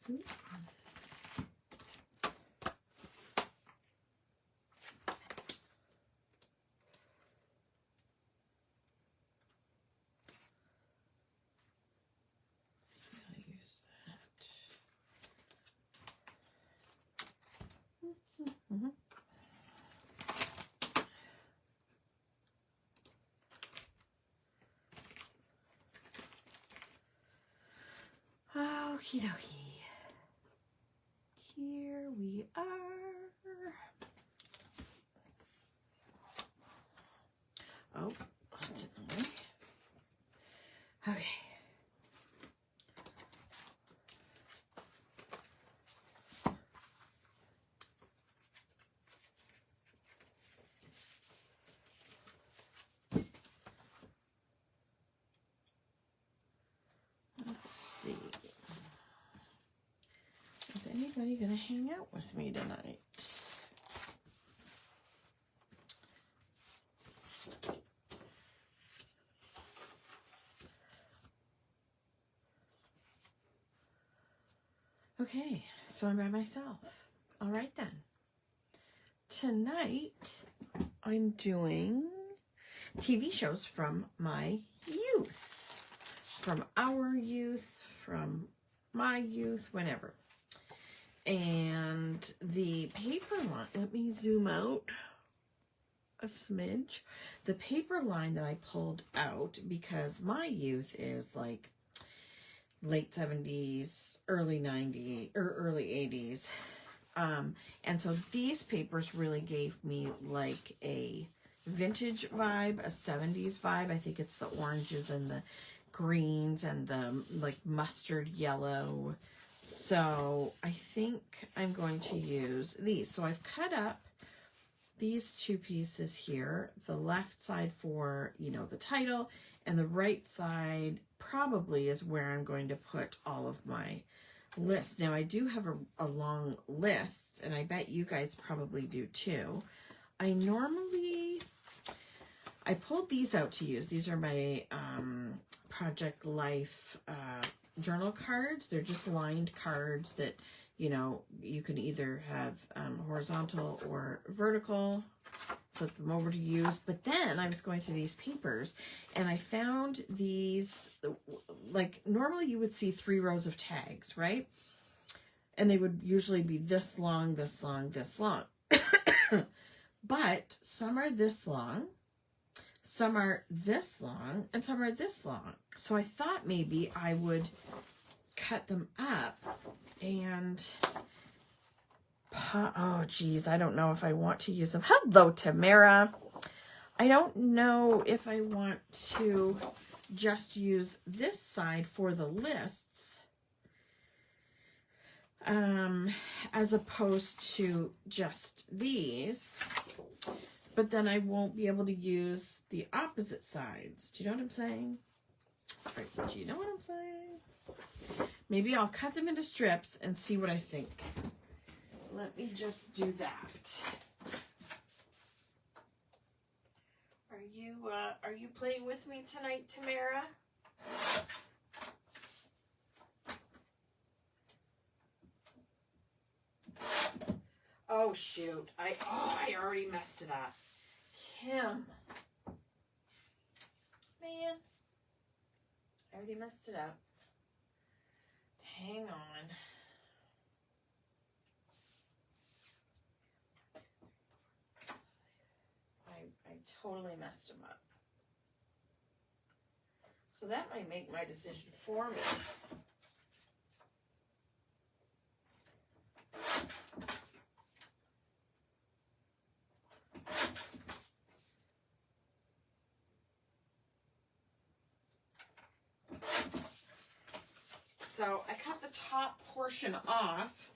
Use that. Okie dokie. Here we are. Oh, that's in the way. Okay. Let's see. Is anybody going to hang out with me tonight? Okay, so I'm by myself. All right then. Tonight, I'm doing TV shows from my youth. From our youth, from my youth, whenever. And the paper line, let me zoom out a smidge. The paper line that I pulled out, because my youth is like late 70s, early 90s, or early 80s. And so these papers really gave me like a vintage vibe, a 70s vibe. I think it's the oranges and the greens and the like mustard yellow. So I think I'm going to use these. So I've cut up these two pieces here, the left side for, you know, the title, and the right side probably is where I'm going to put all of my list. Now I do have a long list, and I bet you guys probably do too. I pulled these out to use. These are my Project Life journal cards. They're just lined cards that, you know, you can either have horizontal or vertical. Flip them over to use. But then I was going through these papers and I found these, like normally you would see 3 rows of tags, right? And they would usually be this long, this long, this long. But some are this long, some are this long, and some are this long. So I thought maybe I would cut them up and, oh geez, I don't know if I want to use them. Hello, Tamara. I don't know if I want to just use this side for the lists, as opposed to just these. But then I won't be able to use the opposite sides. Do you know what I'm saying? Right, do you know what I'm saying? Maybe I'll cut them into strips and see what I think. Let me just do that. Are you playing with me tonight, Tamara? Oh shoot! I already messed it up. Kim, man, I already messed it up. Hang on. I totally messed them up. So that might make my decision for me. So I cut the top portion off.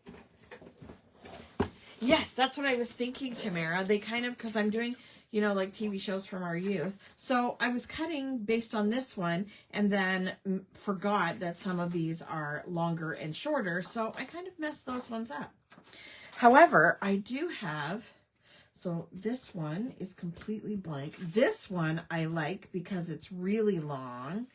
Yes, that's what I was thinking, Tamara. They kind of, because I'm doing, you know, like TV shows from our youth. So I was cutting based on this one and then forgot that some of these are longer and shorter. So I kind of messed those ones up. However, I do have, so this one is completely blank. This one I like because it's really long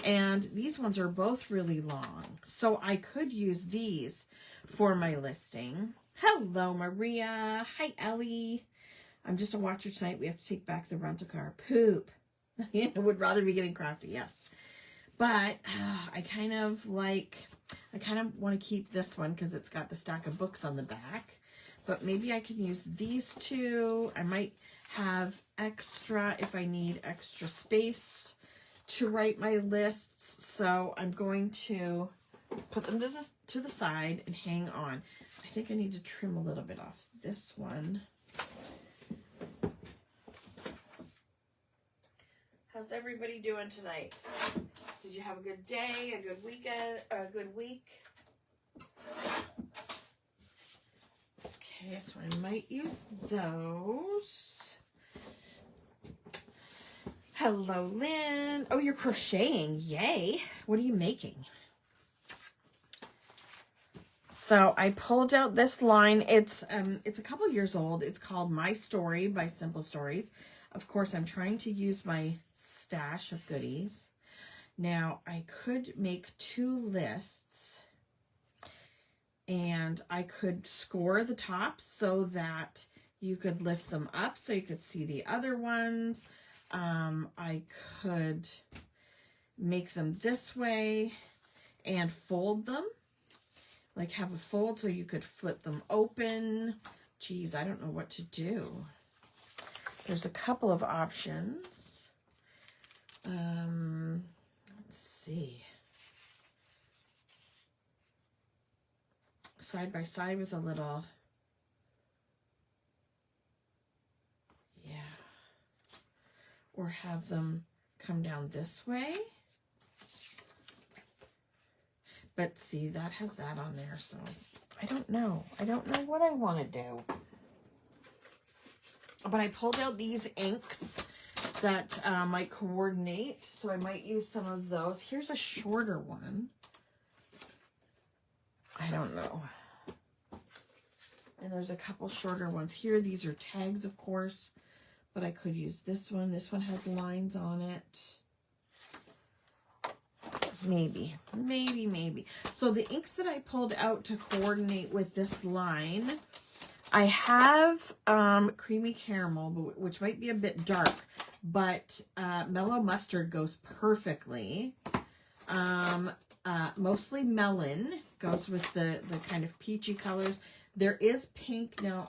And these ones are both really long. So I could use these for my listing. Hello, Maria. Hi, Ellie. I'm just a watcher tonight. We have to take back the rental car. Poop. I would rather be getting Krafty, yes. But I kind of want to keep this one because it's got the stack of books on the back. But maybe I can use these two. I might have extra if I need extra space to write my lists. So I'm going to put them to the side and hang on. I think I need to trim a little bit off this one. How's everybody doing tonight? Did you have a good day, a good weekend, a good week? Okay, so I might use those. Hello, Lynn. Oh, you're crocheting. Yay. What are you making? So I pulled out this line. It's a couple years old. It's called My Story by Simple Stories. Of course, I'm trying to use my stash of goodies. Now, I could make 2 lists, and I could score the tops so that you could lift them up so you could see the other ones. I could make them this way and fold them, like have a fold so you could flip them open. Geez, I don't know what to do. There's a couple of options. Let's see. Side by side with a little, yeah. Or have them come down this way. But see, that has that on there, so I don't know. I don't know what I want to do. But I pulled out these inks that might coordinate, so I might use some of those. Here's a shorter one. I don't know. And there's a couple shorter ones here. These are tags, of course, but I could use this one. This one has lines on it. Maybe. So the inks that I pulled out to coordinate with this line, I have creamy caramel, which might be a bit dark, but mellow mustard goes perfectly. Mostly melon goes with the kind of peachy colors. There is pink now,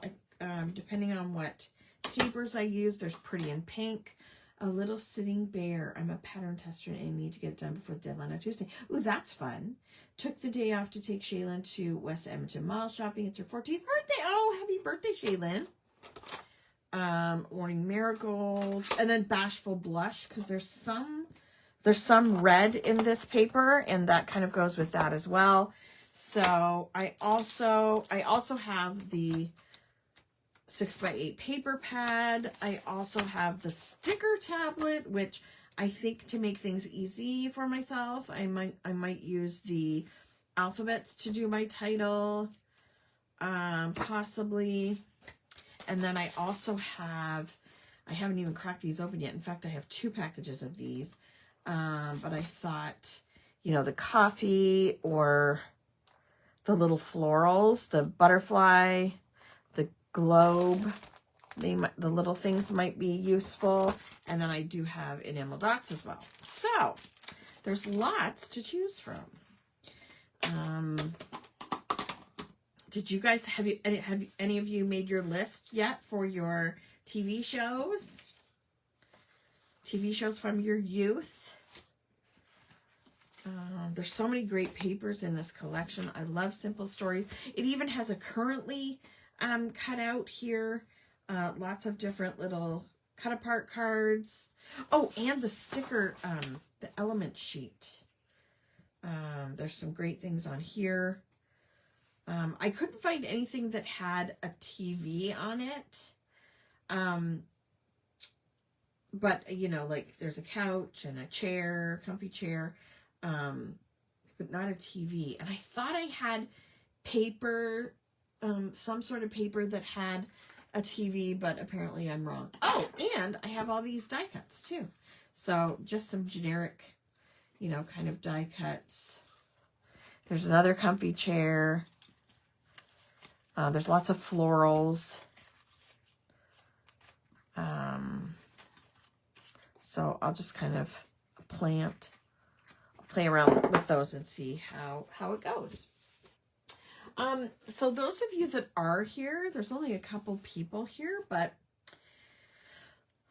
depending on what papers I use. There's pretty in pink. A little sitting bear. I'm a pattern tester and I need to get it done before the deadline on Tuesday. Ooh, that's fun. Took the day off to take Shaylin to West Edmonton Mall shopping. It's her 14th birthday. Oh, happy birthday, Shaylin. Morning Marigold. And then Bashful Blush, because there's some red in this paper, and that kind of goes with that as well. So I also have the 6x8 paper pad. I also have the sticker tablet, which I think to make things easy for myself, I might use the alphabets to do my title, possibly. And then I also have, I haven't even cracked these open yet. In fact, I have 2 packages of these. But I thought, you know, the coffee or the little florals, the butterfly, the globe, the little things might be useful. And then I do have enamel dots as well. So there's lots to choose from. Did you guys, have any of you made your list yet for your TV shows? TV shows from your youth? There's so many great papers in this collection. I love Simple Stories. It even has a currently cut out here. Lots of different little cut apart cards. Oh, and the sticker, the element sheet. There's some great things on here. I couldn't find anything that had a TV on it. But, you know, like there's a couch and a chair, comfy chair, but not a TV. And I thought I had paper, some sort of paper that had a TV, but apparently I'm wrong. Oh, and I have all these die cuts too. So just some generic, you know, kind of die cuts. There's another comfy chair. There's lots of florals. So I'll just kind of play around with those and see how it goes. So those of you that are here, there's only a couple people here, but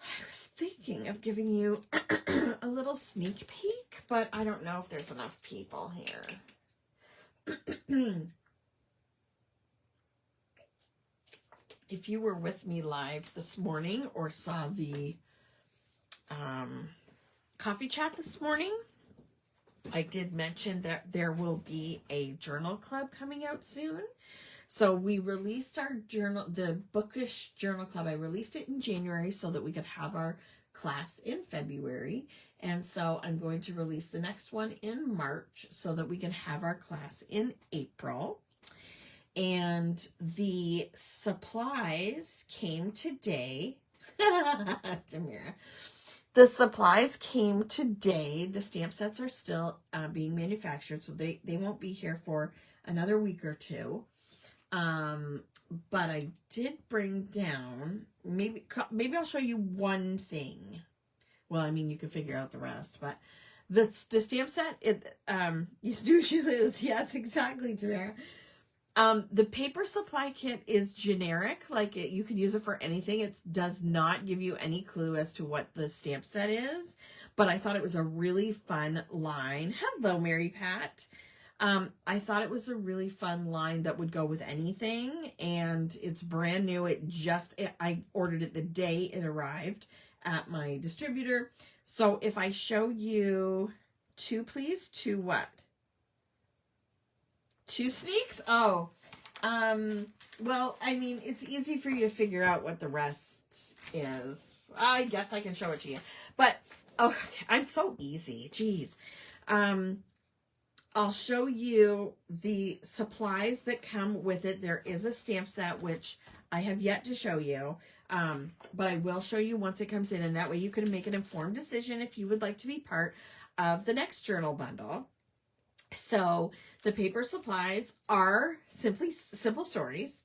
I was thinking of giving you a little sneak peek, but I don't know if there's enough people here. If you were with me live this morning or saw the coffee chat this morning, I did mention that there will be a journal club coming out soon. So we released our journal, the Bookish Journal Club. I released it in January so that we could have our class in February. And so I'm going to release the next one in March so that we can have our class in April. And the supplies came today. Tamira. The supplies came today. The stamp sets are still being manufactured, so they won't be here for another week or two. But I did bring down, maybe I'll show you one thing. Well, I mean, you can figure out the rest, but the stamp set, you snooze, you lose. Yes, exactly, Tamara. The paper supply kit is generic, like you can use it for anything. It does not give you any clue as to what the stamp set is, but I thought it was a really fun line. Hello, Mary Pat. I thought it was a really fun line that would go with anything, and it's brand new. I ordered it the day it arrived at my distributor. So if I show you two, please, two what? Two sneaks? Oh, well, I mean, it's easy for you to figure out what the rest is. I guess I can show it to you, but, oh, I'm so easy. Jeez. I'll show you the supplies that come with it. There is a stamp set, which I have yet to show you, but I will show you once it comes in, and that way you can make an informed decision if you would like to be part of the next journal bundle. So the paper supplies are simple stories,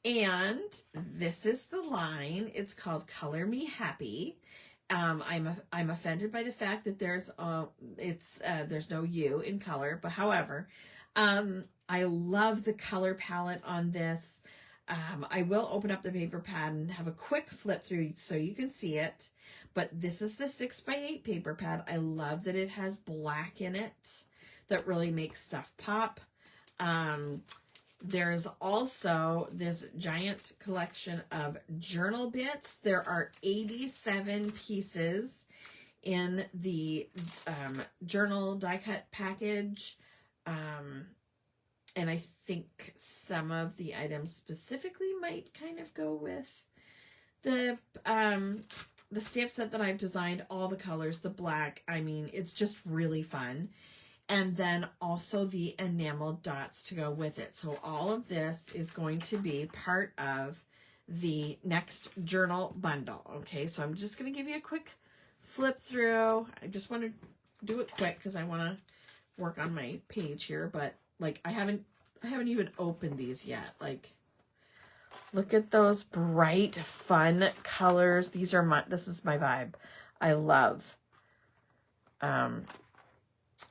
and this is the line. It's called Color Me Happy. I'm offended by the fact that there's no U in color, but however, I love the color palette on this. I will open up the paper pad and have a quick flip through so you can see it, but this is the 6x8 paper pad. I love that it has black in it. That really makes stuff pop. There's also this giant collection of journal bits. There are 87 pieces in the journal die cut package. And I think some of the items specifically might kind of go with the stamp set that I've designed, all the colors, the black. I mean, it's just really fun. And then also the enamel dots to go with it. So all of this is going to be part of the next journal bundle. Okay, so I'm just going to give you a quick flip through. I just want to do it quick because I want to work on my page here. But like I haven't even opened these yet. Like, look at those bright, fun colors. This is my vibe. I love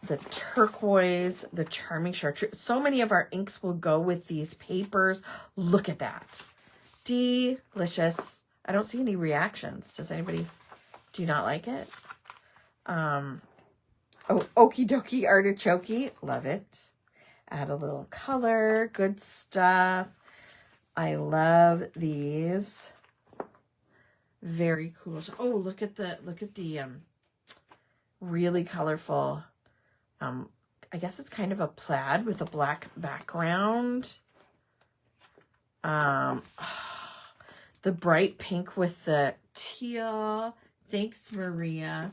the turquoise, the charming chartreuse. So many of our inks will go with these papers. Look at that. Delicious. I don't see any reactions. Do you not like it? Oh, okie dokie artichoke. Love it. Add a little color. Good stuff. I love these. Very cool. Oh, look at the really colorful. I guess it's kind of a plaid with a black background. The bright pink with the teal. Thanks, Maria.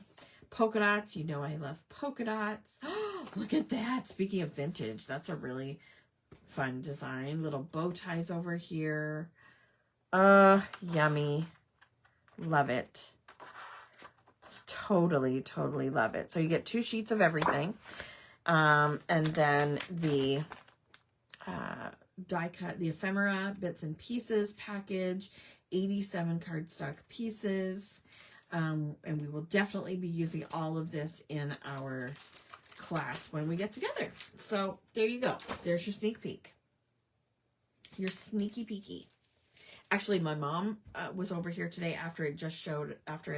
Polka dots. You know I love polka dots. Look at that. Speaking of vintage, that's a really fun design. Little bow ties over here. Yummy. Love it. Totally, totally love it. So you get 2 sheets of everything. And then the die cut, the ephemera, bits and pieces package, 87 cardstock pieces. And we will definitely be using all of this in our class when we get together. So there you go. There's your sneak peek. Your sneaky peeky. Actually, my mom was over here today after it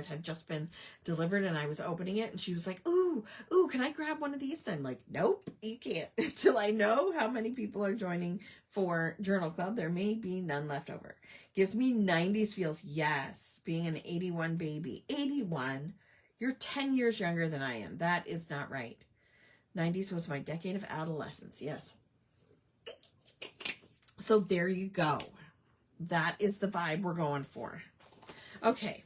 had just been delivered, and I was opening it, and she was like, ooh, can I grab one of these? And I'm like, nope, you can't until I know how many people are joining for Journal Club. There may be none left over. Gives me 90s feels. Yes, being an 81 baby. 81. You're 10 years younger than I am. That is not right. 90s was my decade of adolescence. Yes. So there you go. That is the vibe we're going for. Okay.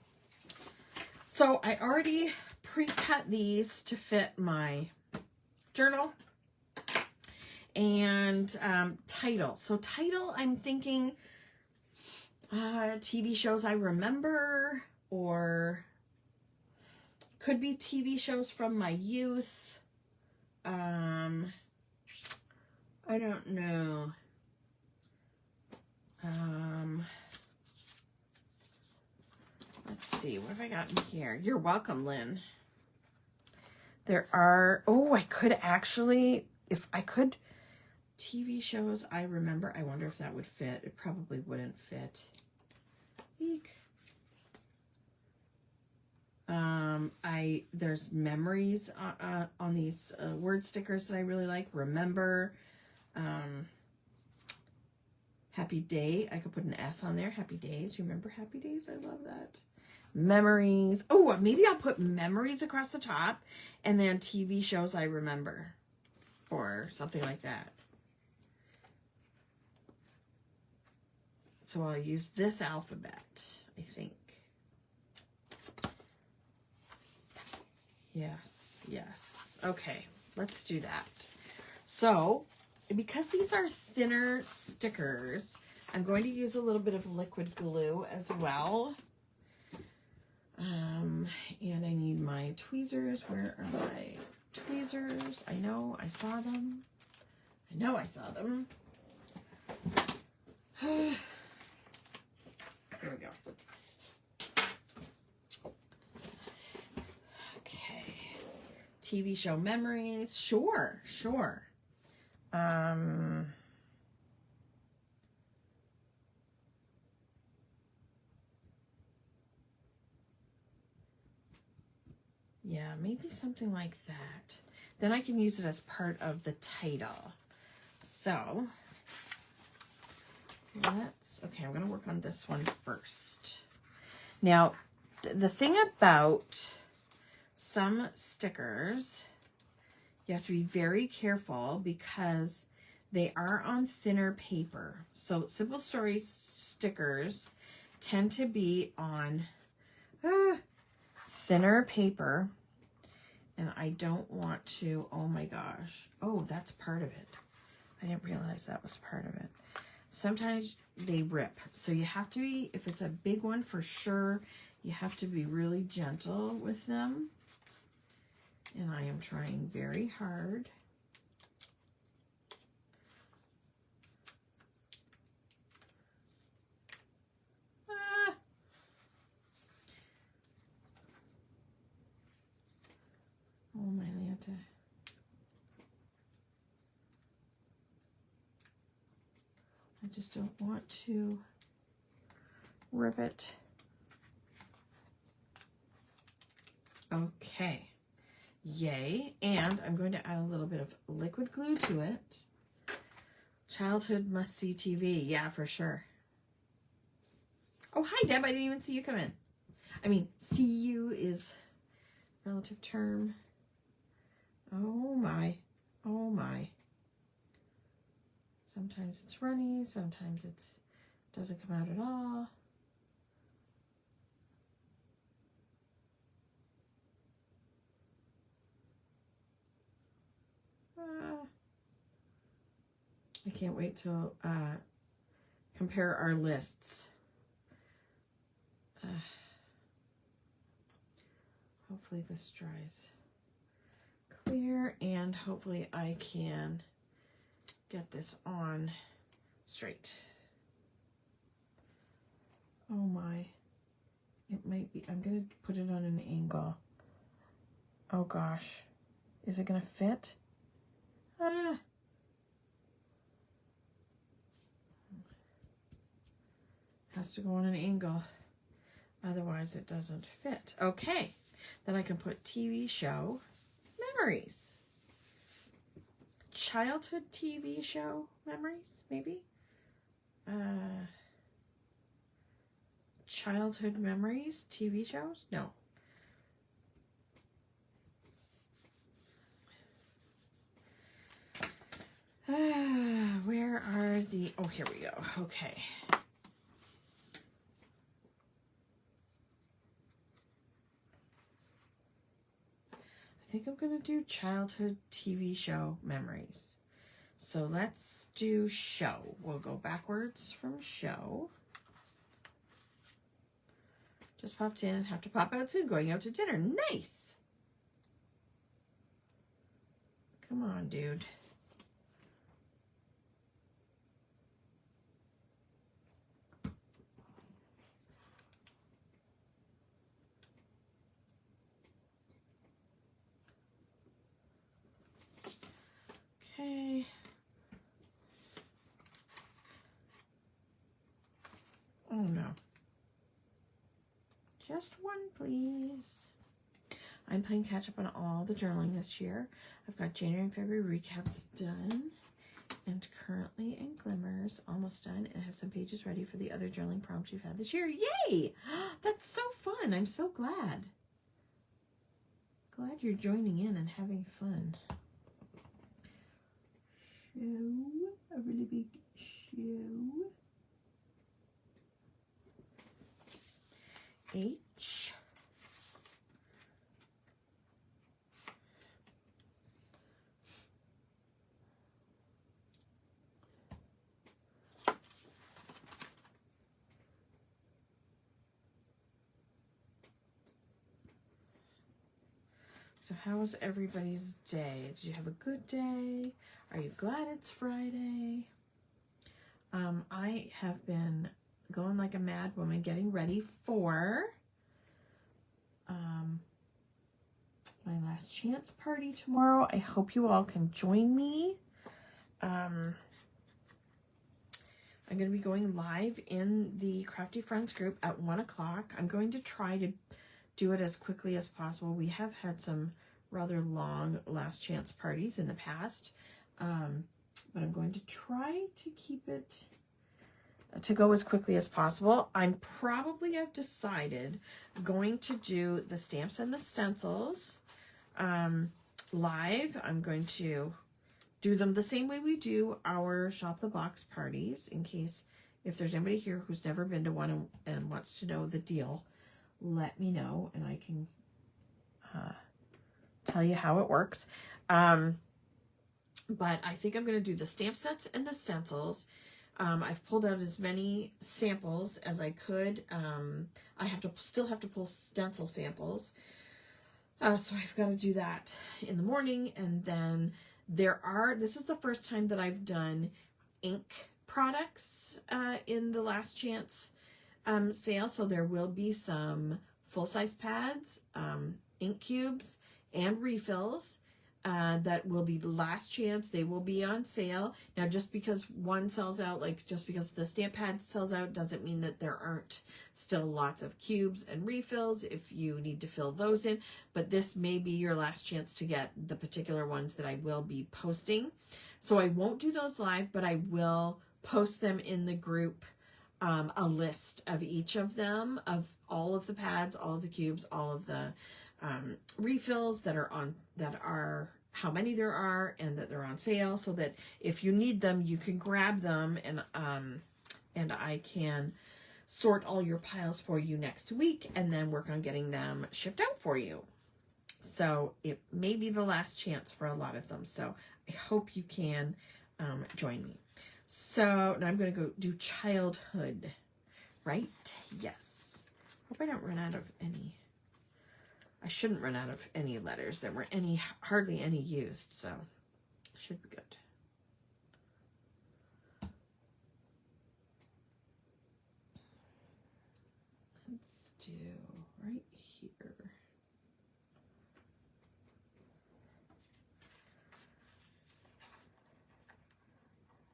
So I already pre-cut these to fit my journal. And title. So title, I'm thinking TV shows I remember, or could be TV shows from my youth. I don't know. Let's see, what have I got in here? You're welcome, Lynn. There are, I could actually, if I could, TV shows I remember. I wonder if that would fit. It probably wouldn't fit. Eek. There's memories on these word stickers that I really like. Remember, Happy Day. I could put an S on there. Happy Days. Remember Happy Days? I love that. Memories. Oh, maybe I'll put memories across the top and then TV shows I remember or something like that. So I'll use this alphabet, I think. Yes. Okay, let's do that. So, because these are thinner stickers, I'm going to use a little bit of liquid glue as well. And I need my tweezers. Where are my tweezers? I know I saw them. Here we go. Okay. TV show memories. Sure. Yeah, maybe something like that. Then I can use it as part of the title. So, okay, I'm going to work on this one first. Now, the thing about some stickers, you have to be very careful because they are on thinner paper. So Simple Stories stickers tend to be on thinner paper. And I don't want to, oh my gosh. Oh, that's part of it. I didn't realize that was part of it. Sometimes they rip. So you have to be, if it's a big one for sure, you have to be really gentle with them. And I am trying very hard. Oh my Lanta. I just don't want to rip it. Okay. Yay. And I'm going to add a little bit of liquid glue to it. Childhood must-see TV. Yeah, for sure. Oh, hi, Deb. I didn't even see you come in. I mean, see you is relative term. Oh, my. Oh, my. Sometimes it's runny. Sometimes it doesn't come out at all. I can't wait to compare our lists. Hopefully this dries clear, and hopefully I can get this on straight. Oh my, it might be, I'm gonna put it on an angle. Oh gosh, is it gonna fit? Ah. Has to go on an angle, otherwise it doesn't fit. Okay, then I can put TV show memories. Childhood TV show memories, maybe? Childhood memories, TV shows? No. Where are the, oh, here we go. Okay. I think I'm going to do childhood TV show memories. So let's do show. We'll go backwards from show. Just popped in and have to pop out soon. Going out to dinner. Nice. Come on, dude. Okay. Oh no. Just one, please. I'm playing catch up on all the journaling this year. I've got January and February recaps done, and currently in Glimmers almost done, and I have some pages ready for the other journaling prompts we've had this year. Yay! That's so fun. I'm so glad. Glad you're joining in and having fun. Show, a really big show. H. So how was everybody's day? Did you have a good day? Are you glad it's Friday? I have been going like a mad woman getting ready for my last chance party tomorrow. I hope you all can join me. I'm going to be going live in the Krafty Friends group at 1 o'clock. I'm going to try to do it as quickly as possible. We have had some rather long last chance parties in the past, but I'm going to try to keep it to go as quickly as possible. I'm probably, I've decided, going to do the stamps and the stencils live. I'm going to do them the same way we do our Shop the Box parties, in case if there's anybody here who's never been to one and wants to know the deal, let me know and I can tell you how it works. But I think I'm going to do the stamp sets and the stencils. I've pulled out as many samples as I could. I still have to pull stencil samples. So I've got to do that in the morning. And then this is the first time that I've done ink products in the last chance sale. So there will be some full-size pads, ink cubes, and refills. That will be the last chance. They will be on sale. Now, just because one sells out, like just because the stamp pad sells out, doesn't mean that there aren't still lots of cubes and refills if you need to fill those in. But this may be your last chance to get the particular ones that I will be posting. So I won't do those live, but I will post them in the group, a list of each of them, of all of the pads, all of the cubes, all of the refills that are how many there are, and that they're on sale, so that if you need them, you can grab them, and I can sort all your piles for you next week, and then work on getting them shipped out for you. So it may be the last chance for a lot of them. So I hope you can join me. So now I'm going to go do childhood, right? Yes. Hope I don't run out of any I shouldn't run out of any letters. There were hardly any used, so should be good. Let's do right here.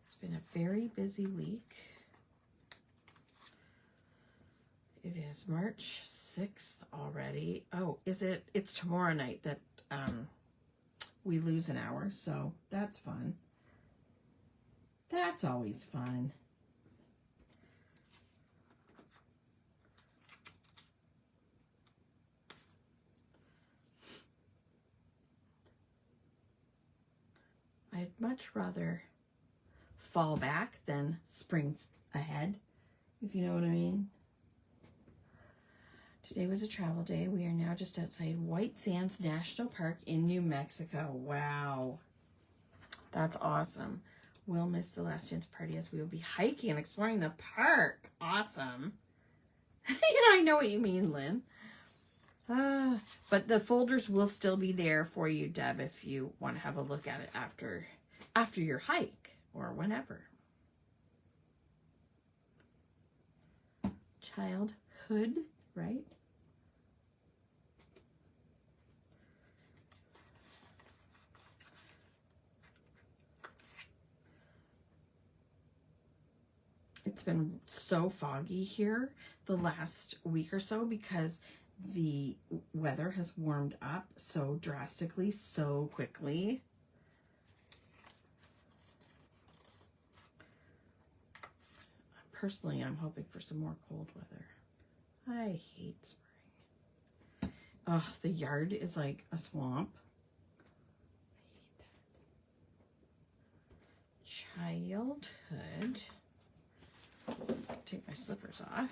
It's been a very busy week. It is March 6th already. Oh, is it? It's tomorrow night that we lose an hour, so that's fun. That's always fun. I'd much rather fall back than spring ahead, if you know what I mean. Today was a travel day. We are now just outside White Sands National Park in New Mexico. Wow. That's awesome. We'll miss the last chance party as we will be hiking and exploring the park. Awesome. Yeah, I know what you mean, Lynn. But the folders will still be there for you, Deb, if you want to have a look at it after your hike or whenever. Childhood, right? It's been so foggy here the last week or so because the weather has warmed up so drastically, so quickly. Personally, I'm hoping for some more cold weather. I hate spring. Ugh, the yard is like a swamp. I hate that. Childhood. Take my slippers off.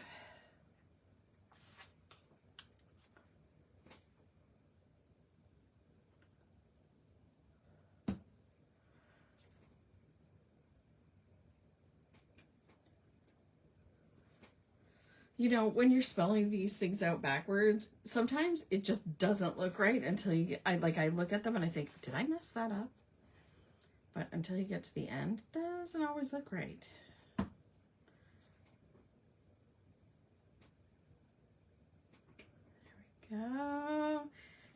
You know, when you're spelling these things out backwards, sometimes it just doesn't look right until you get, I look at them and I think, did I mess that up? But until you get to the end, it doesn't always look right. There we go.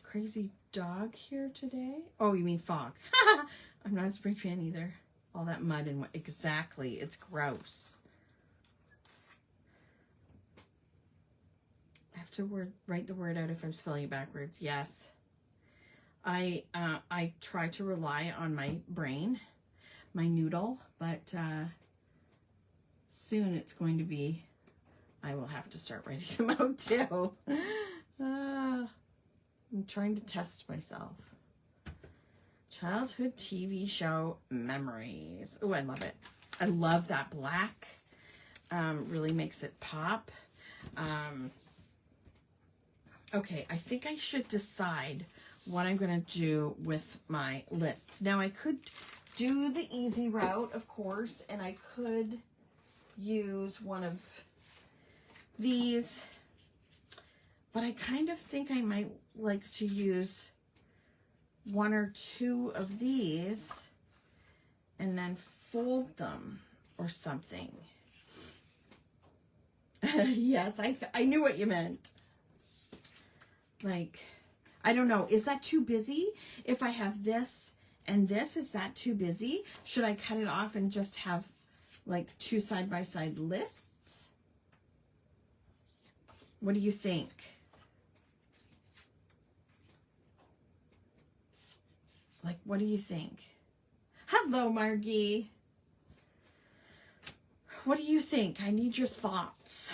Crazy dog here today. Oh, you mean fog. I'm not a spring fan either. All that mud and what exactly. It's gross. I have to write the word out if I'm spelling it backwards. Yes. I try to rely on my brain, my noodle, but soon it's going to be, I will have to start writing them out too. I'm trying to test myself. Childhood TV show memories. Oh, I love it. I love that black. Really makes it pop. Okay, I think I should decide what I'm going to do with my lists. Now, I could do the easy route, of course, and I could use one of these, but I kind of think I might like to use one or two of these and then fold them or something. Yes, I knew what you meant. Like, I don't know. Is that too busy? If I have this and this, is that too busy? Should I cut it off and just have like two side-by-side lists? What do you think? Like, what do you think? Hello, Margie. What do you think? I need your thoughts.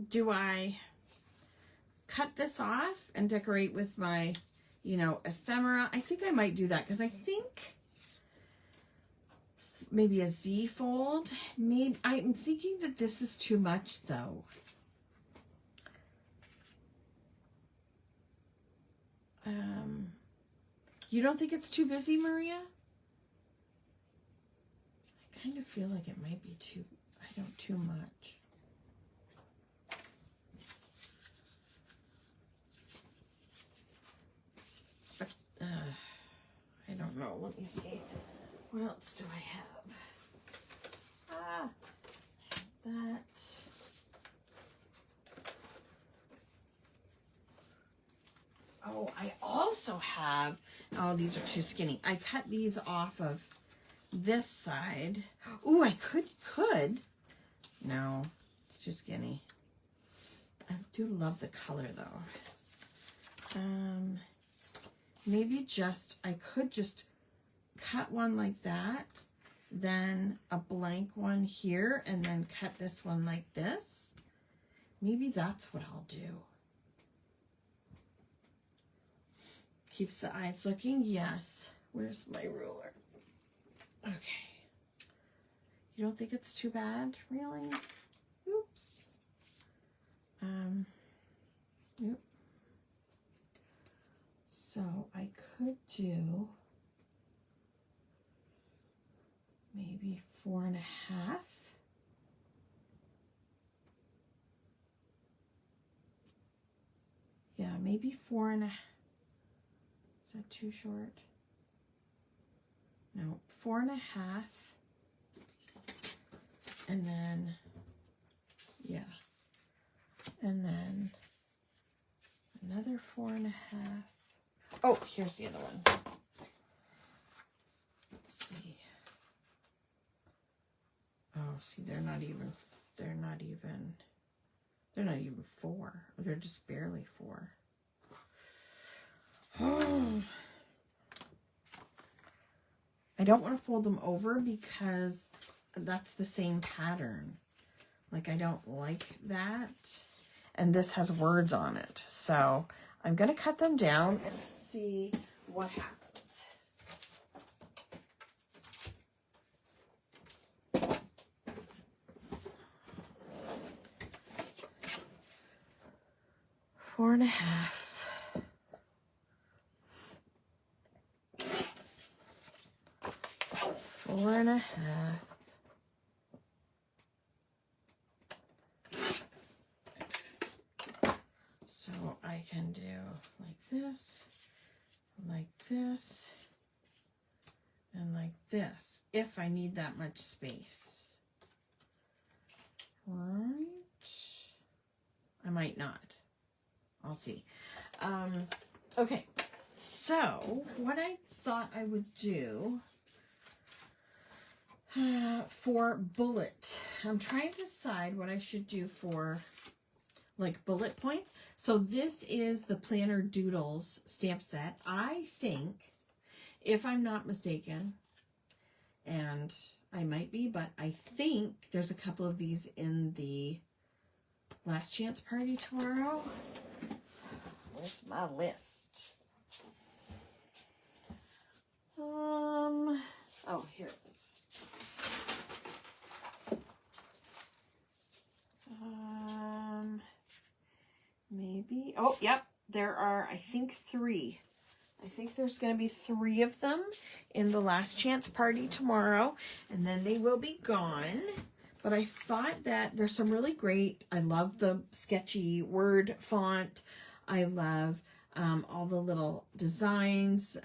Do I cut this off and decorate with my, you know, ephemera? I think I might do that because I think maybe a Z fold. Maybe I'm thinking that this is too much though. You don't think it's too busy, Maria? I kind of feel like it might be too much. let me see. What else do I have? That. Oh, I also have, oh, these are too skinny. I cut these off of this side. Ooh, I could. No, it's too skinny. I do love the color though. Maybe I could just cut one like that, then a blank one here, and then cut this one like this. Maybe that's what I'll do. Keeps the eyes looking, yes. Where's my ruler? Okay. You don't think it's too bad, really? Oops. Yep. So I could do maybe 4.5. Yeah, maybe 4.5. Is that too short? No, 4.5. And then, yeah. And then another 4.5. Oh, here's the other one. Let's see. Oh, see, they're not even 4. They're just barely 4. Oh. I don't want to fold them over because that's the same pattern. Like, I don't like that. And this has words on it. So I'm going to cut them down and see what happens. Four and a half. 4.5. So I can do like this, and like this, if I need that much space. Right? I might not. I'll see. Okay, so what I thought I would do for bullet, I'm trying to decide what I should do for like bullet points. So this is the Planner Doodles stamp set. I think, if I'm not mistaken, and I might be, but I think there's a couple of these in the last chance party tomorrow. Where's my list? Oh, here it is. Maybe, oh, yep, there are, I think, 3. I think there's going to be 3 of them in the last chance party tomorrow, and then they will be gone. But I thought that there's some really great, I love the sketchy word font. I love all the little designs,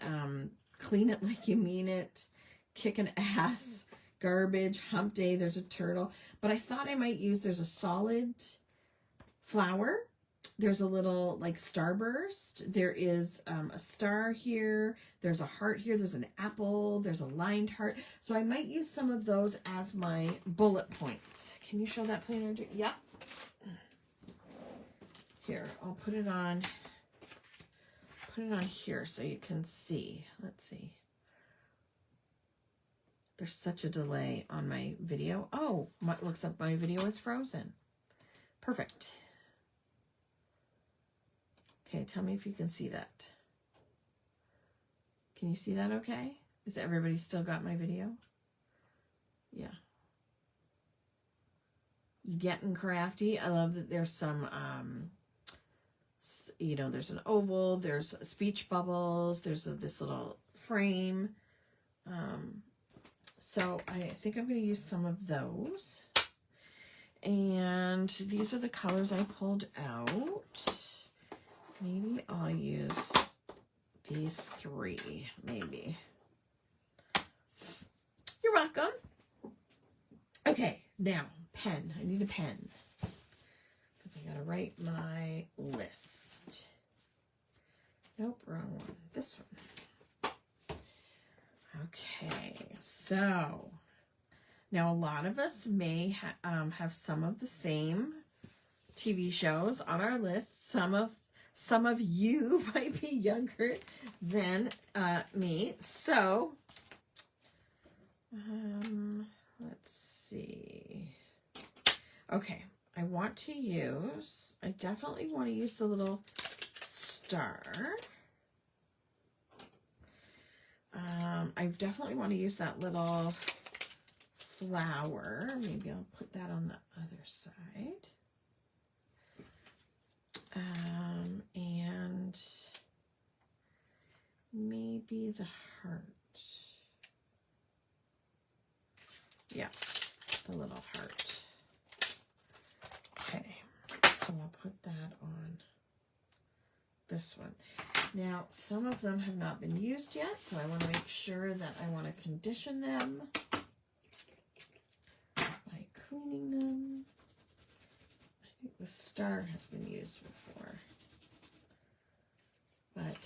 clean it like you mean it, kicking ass, garbage, hump day, there's a turtle. But I thought I might use, there's a solid flower. There's a little like starburst. There is a star here. There's a heart here. There's an apple. There's a lined heart. So I might use some of those as my bullet points. Can you show that planner? Yep. Here, I'll put it on here so you can see. Let's see. There's such a delay on my video. Oh, looks like my video is frozen. Perfect. Okay, tell me if you can see that. Can you see that okay? Is everybody still got my video? Yeah. Gettin Krafty. I love that there's some, you know, there's an oval, there's speech bubbles, there's this little frame. So I think I'm going to use some of those. And these are the colors I pulled out. Maybe I'll use these 3, maybe. You're welcome. Okay, now, pen. I need a pen. Because I gotta write my list. Nope, wrong one. This one. Okay, so now a lot of us may have some of the same TV shows on our list. Some of you might be younger than me. So, let's see. Okay, I definitely want to use the little star. I definitely want to use that little flower. Maybe I'll put that on the other side. And maybe the heart. Yeah, the little heart. Okay, so I'll put that on this one. Now, some of them have not been used yet, so I want to make sure that I want to condition them by cleaning them. I think the star has been used before, but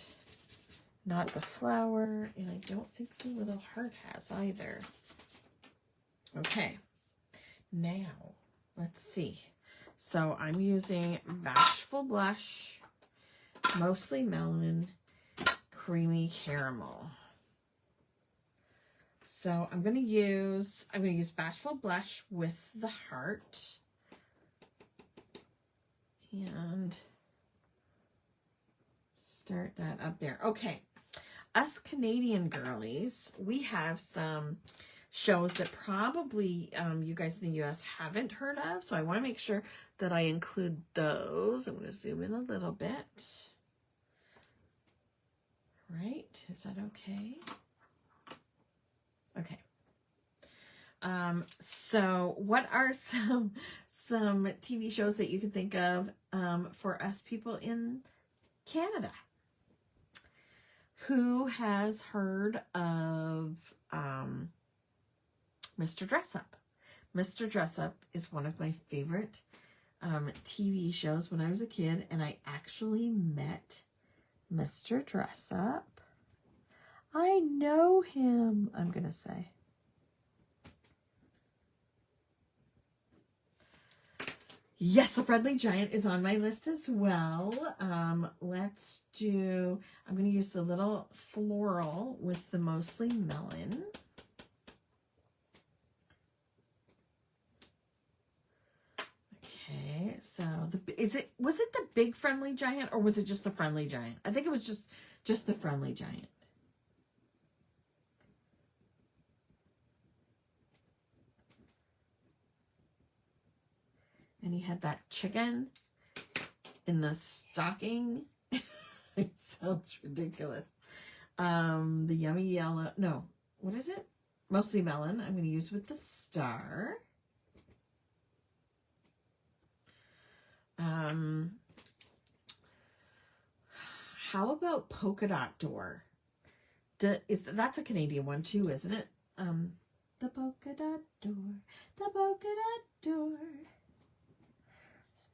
not the flower, and I don't think the little heart has either. Okay, now let's see. So I'm using Bashful Blush, mostly Melon, creamy caramel. So I'm gonna use Bashful Blush with the heart. And start that up there. Okay, us Canadian girlies, we have some shows that probably you guys in the US haven't heard of. So I want to make sure that I include those. I'm going to zoom in a little bit. Right? Is that okay? Okay. So what are some TV shows that you can think of for us people in Canada? Who has heard of Mr. Dressup? Mr. Dressup is one of my favorite TV shows when I was a kid, and I actually met Mr. Dressup. I know him, I'm going to say. Yes, a friendly giant is on my list as well. I'm going to use the little floral with the mostly melon. Okay, so was it the big friendly giant, or was it just the friendly giant? I think it was just the friendly giant. And he had that chicken in the stocking. It sounds ridiculous. The yummy yellow, no, what is it? Mostly melon. I'm going to use with the star. How about polka dot door? That's a Canadian one too, isn't it? The polka dot door, the polka dot door.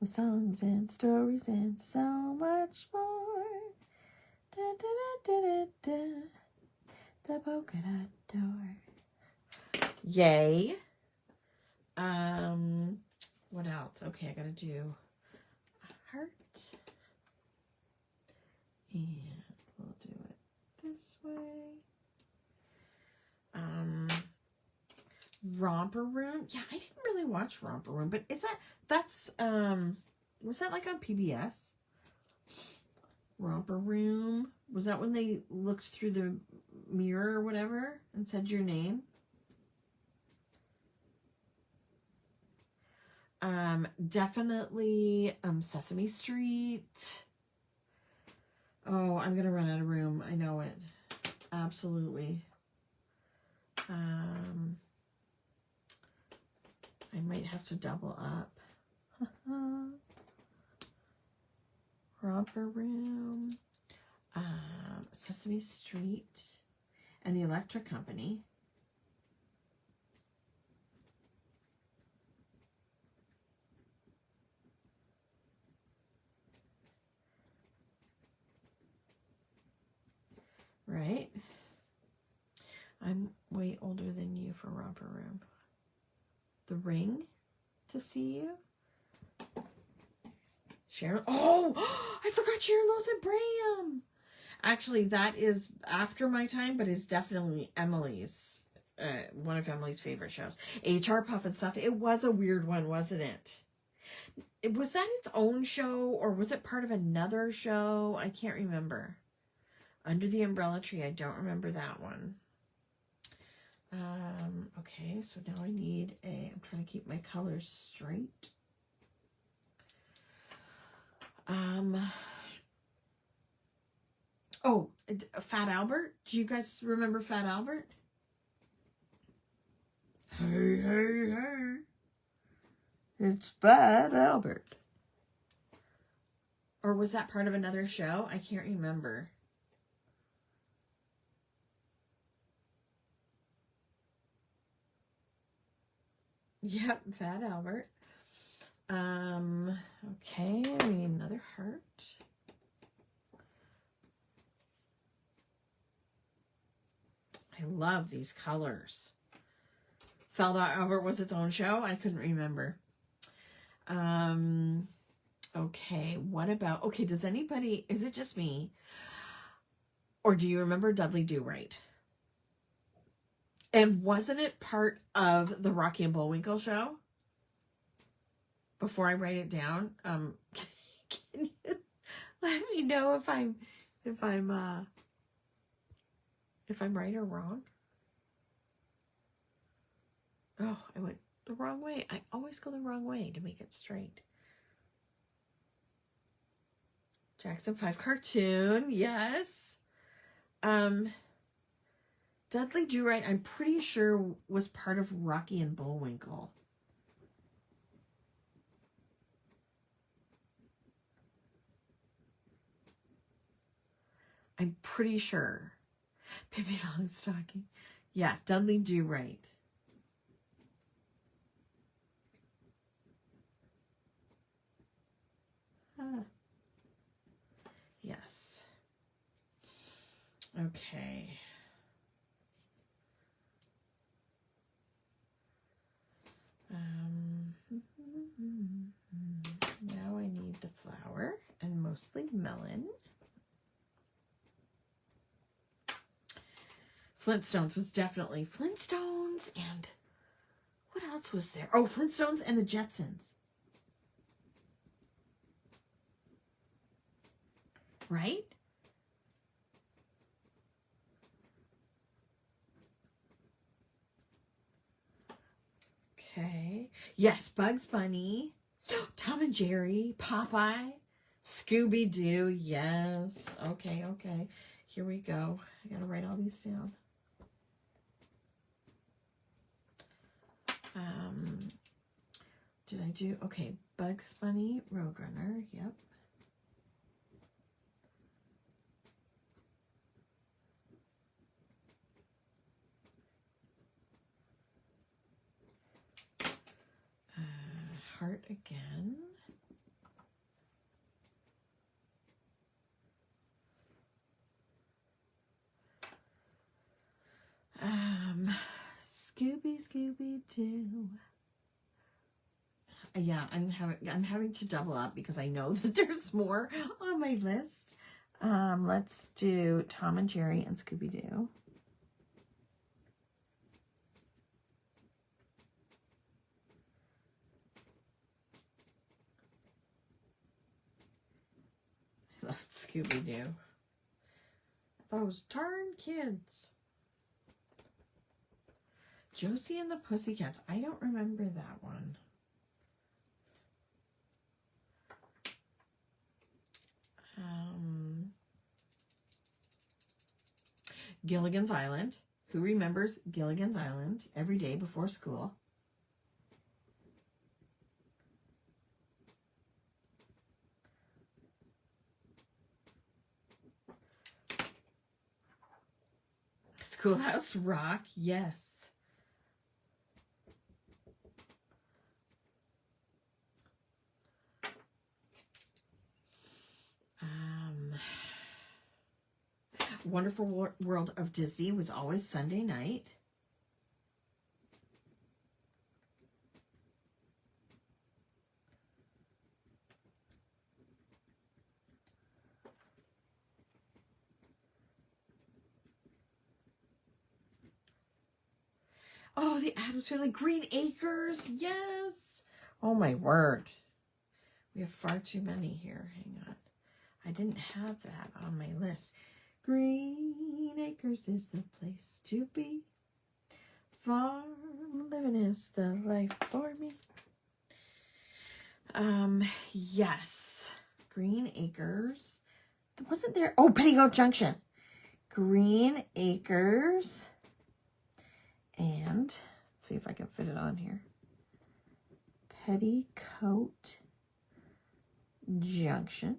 With songs and stories and so much more. Da, da, da, da, da, da. The polka dot door. Yay. What else? Okay, I gotta do a heart. And we'll do it this way. Romper Room. Yeah, I didn't really watch Romper Room, but that's was that like on PBS? Romper Room. Was that when they looked through the mirror or whatever and said your name? Definitely Sesame Street. Oh, I'm gonna run out of room. I know it. Absolutely. I might have to double up. Romper Room, Sesame Street, and the Electric Company. Right? I'm way older than you for Romper Room. The Ring to See You. Sharon. Oh, I forgot Sharon Lois and Bram. Actually, that is after my time, but is definitely Emily's, one of Emily's favorite shows. HR Puff and Stuff. It was a weird one, wasn't it? Was that its own show, or was it part of another show? I can't remember. Under the Umbrella Tree, I don't remember that one. Okay, so now I need I'm trying to keep my colors straight. Oh, Fat Albert. Do you guys remember Fat Albert? Hey, hey, hey. It's Fat Albert. Or was that part of another show? I can't remember. Yep, Fat Albert. Okay, we need another heart. I love these colors. Fat Albert was its own show? I couldn't remember. Okay, what about, okay, does anybody, is it just me? Or do you remember Dudley Do-Right? And wasn't it part of the Rocky and Bullwinkle show? Before I write it down, can you let me know if I'm right or wrong? Oh, I went the wrong way. I always go the wrong way to make it straight. Jackson 5 cartoon, yes. Dudley Do-Right, I'm pretty sure was part of Rocky and Bullwinkle. I'm pretty sure. Pippi Longstocking. Yeah, Dudley Do-Right. Yes. Okay. Now I need the flower and mostly melon. Flintstones was definitely Flintstones, and what else was there? Oh, Flintstones and the Jetsons. Right? Okay. Yes, Bugs Bunny, Tom and Jerry, Popeye, Scooby-Doo. Yes. Okay, okay. Here we go. I gotta write all these down. Did I do? Okay, Bugs Bunny, Roadrunner. Yep. Heart again. Scooby-Doo. Yeah, I'm having to double up because I know that there's more on my list. Let's do Tom and Jerry and Scooby-Doo. I love Scooby-Doo. Those darn kids. Josie and the Pussycats. I don't remember that one. Gilligan's Island. Who remembers Gilligan's Island every day before school? Schoolhouse Rock, yes. Wonderful World of Disney was always Sunday night. Oh, the Addams Family. Green Acres. Yes. Oh, my word. We have far too many here. Hang on. I didn't have that on my list. Green Acres is the place to be. Farm living is the life for me. Yes. Green Acres. Wasn't there? Oh, Petticoat Junction. Green Acres. And let's see if I can fit it on here. Petticoat Junction.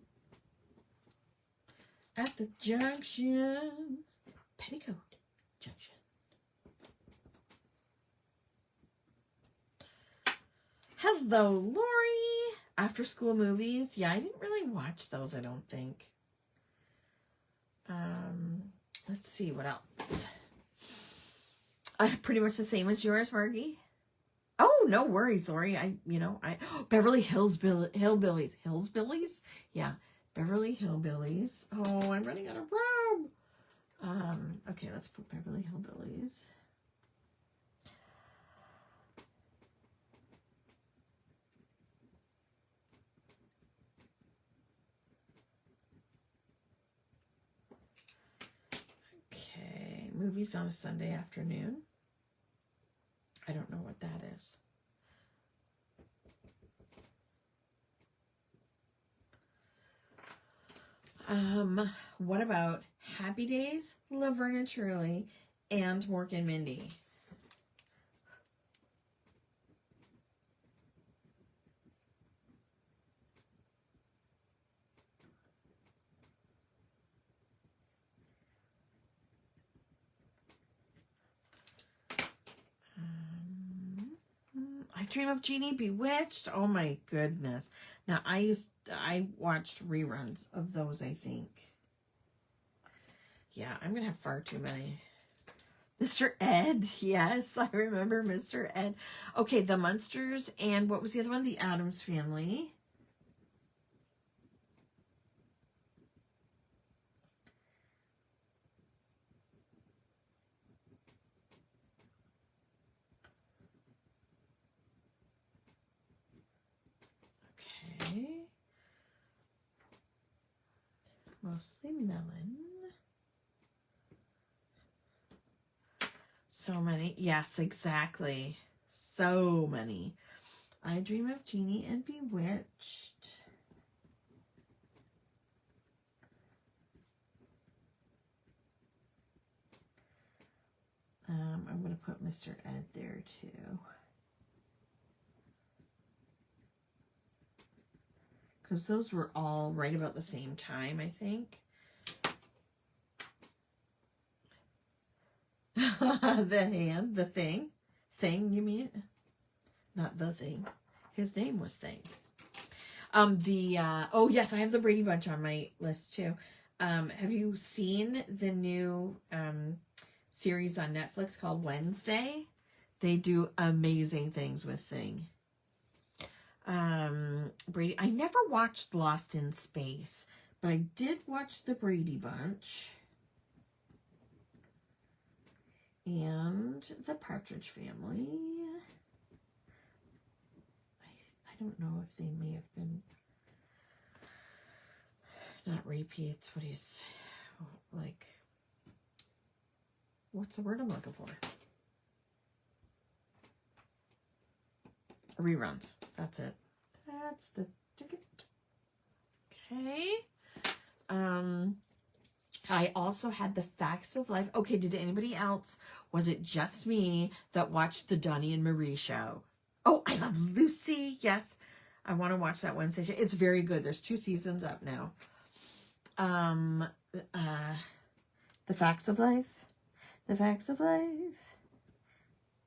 At the junction. Petticoat Junction. Hello, Lori. After school movies. Yeah, I didn't really watch those, I don't think. Let's see what else. Pretty much the same as yours, Margie. Oh, no worries, Lori. Beverly Hillbillies. Hillbillies? Yeah. Beverly Hillbillies. Oh, I'm running out of room. Okay, let's put Beverly Hillbillies. Okay, movies on a Sunday afternoon. I don't know what that is. What about Happy Days, Laverne and Shirley, and Mork and Mindy? I Dream of Jeannie, Bewitched. Oh my goodness. Now I watched reruns of those, I think. Yeah, I'm gonna have far too many. Mr. Ed, yes, I remember Mr. Ed. Okay, the Munsters, and what was the other one? The Addams Family. Okay. Mostly Melon. So many. Yes, exactly. So many. I Dream of Jeannie and Bewitched. I'm going to put Mr. Ed there too. Because those were all right about the same time, I think. The thing. Thing, you mean? Not the thing. His name was Thing. Oh yes, I have the Brady Bunch on my list too. Have you seen the new series on Netflix called Wednesday? They do amazing things with Thing. Brady. I never watched Lost in Space, but I did watch the Brady Bunch. And the Partridge Family. I don't know if they may have been not repeats. What is like? What's the word I'm looking for? Reruns. That's it. That's the ticket. Okay. I also had the Facts of Life. Okay, did anybody else? Was it just me that watched the Donnie and Marie show? Oh, I love Lucy. Yes. I want to watch that Wednesday show. It's very good. There's 2 seasons up now. The Facts of Life. The Facts of Life.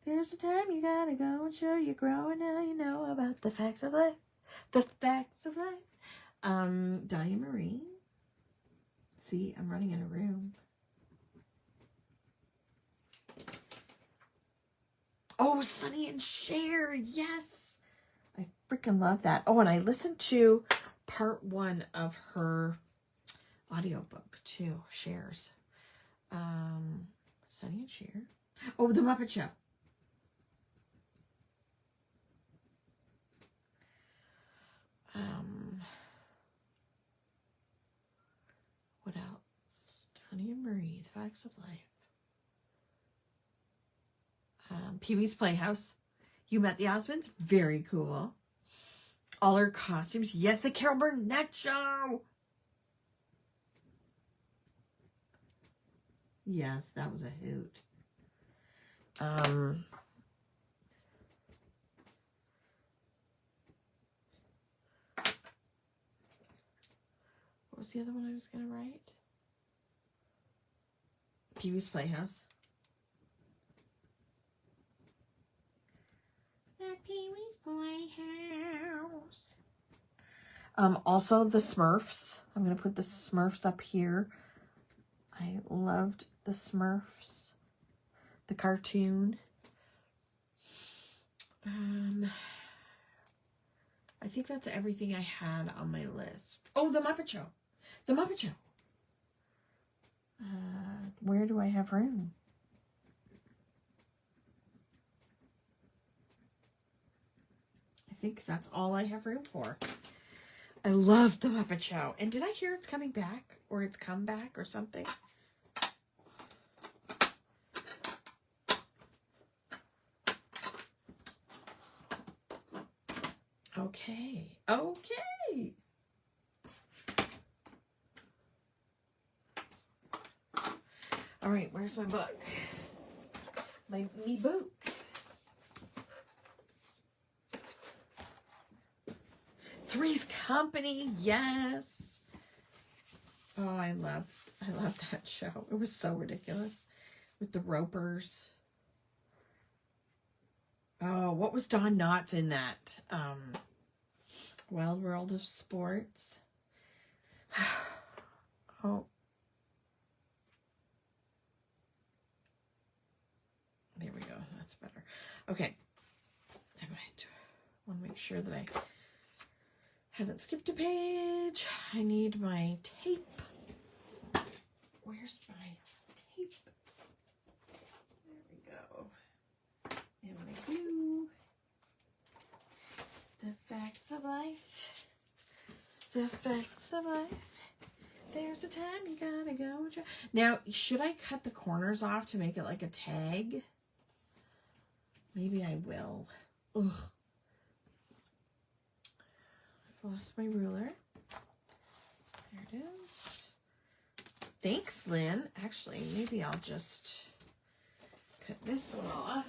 There's a time you gotta go and show you're growing. Now you know about the facts of life. The Facts of Life. Donnie and Marie. See, I'm running out of room. Oh, Sonny and Cher. Yes. I freaking love that. Oh, and I listened to part 1 of her audiobook too. Cher's. Sonny and Cher. Oh, The Muppet Show. What else? Honey and Marie, The Facts of Life. Pee-wee's Playhouse. You Met the Osmonds. Very cool. All her costumes. Yes, the Carol Burnett Show. Yes, that was a hoot. What was the other one I was going to write? Pee-wee's Playhouse. At Pee-wee's Playhouse. Also the Smurfs. I'm going to put the Smurfs up here. I loved the Smurfs. The cartoon. I think that's everything I had on my list. Oh, The Muppet Show. The Muppet Show. Where do I have room? I think that's all I have room for. I love The Muppet Show. And did I hear it's coming back? Or it's come back or something? Okay. Okay. All right, where's my book? Me book. Three's Company, yes. Oh, I love that show. It was so ridiculous with the Ropers. Oh, what was Don Knotts in that? Wild World of Sports. Oh. There we go. That's better. Okay. I want to make sure that I haven't skipped a page. I need my tape. Where's my tape? There we go. And my glue. The Facts of Life. The Facts of Life. There's a time you gotta go. Now, should I cut the corners off to make it like a tag? Maybe I will. Ugh. I've lost my ruler. There it is. Thanks, Lynn. Actually, maybe I'll just cut this one off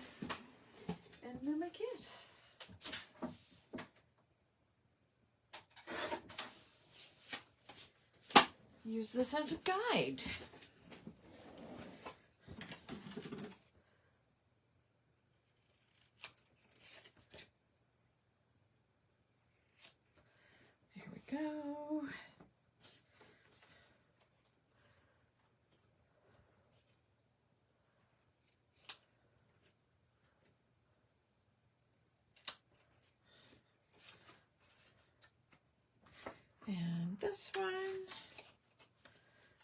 and do my kit. Use this as a guide. There we go. And this one.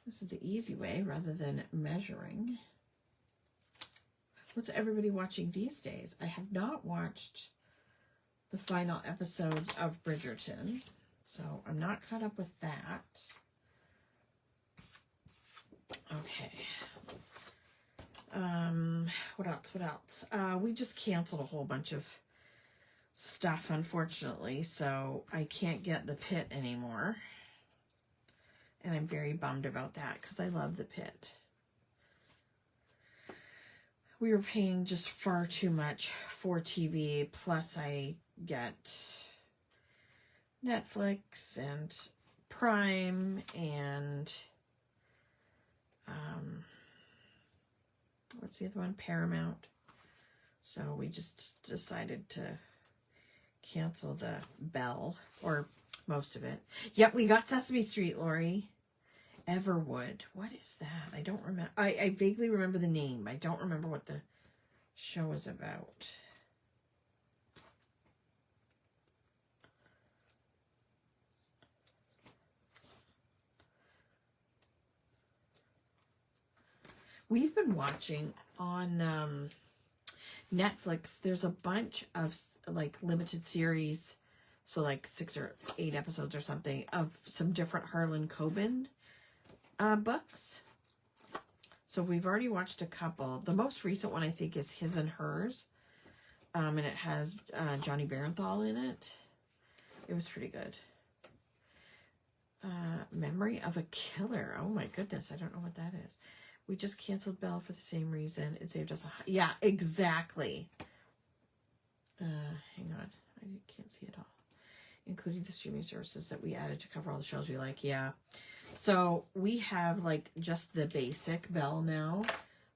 This is the easy way rather than measuring. What's everybody watching these days? I have not watched the final episodes of Bridgerton, so I'm not caught up with that. Okay. What else? We just canceled a whole bunch of stuff, unfortunately, so I can't get the pit anymore. And I'm very bummed about that because I love the pit. We were paying just far too much for TV. Plus I get Netflix and Prime and what's the other one? Paramount. So we just decided to cancel the Bell, or most of it. Yep, we got Sesame Street, Lori. Everwood. What is that? I don't remember. I vaguely remember the name. I don't remember what the show is about. We've been watching on Netflix. There's a bunch of like limited series, so like 6 or 8 episodes or something of some different Harlan Coben books. So we've already watched a couple. The most recent one I think is His and Hers, and it has Johnny Barenthal in it. It was pretty good. Memory of a Killer. Oh my goodness, I don't know what that is. We just canceled Belle for the same reason. It saved us yeah, exactly. Hang on. I can't see it all. Including the streaming services that we added to cover all the shows we like. Yeah. So we have like just the basic Belle now.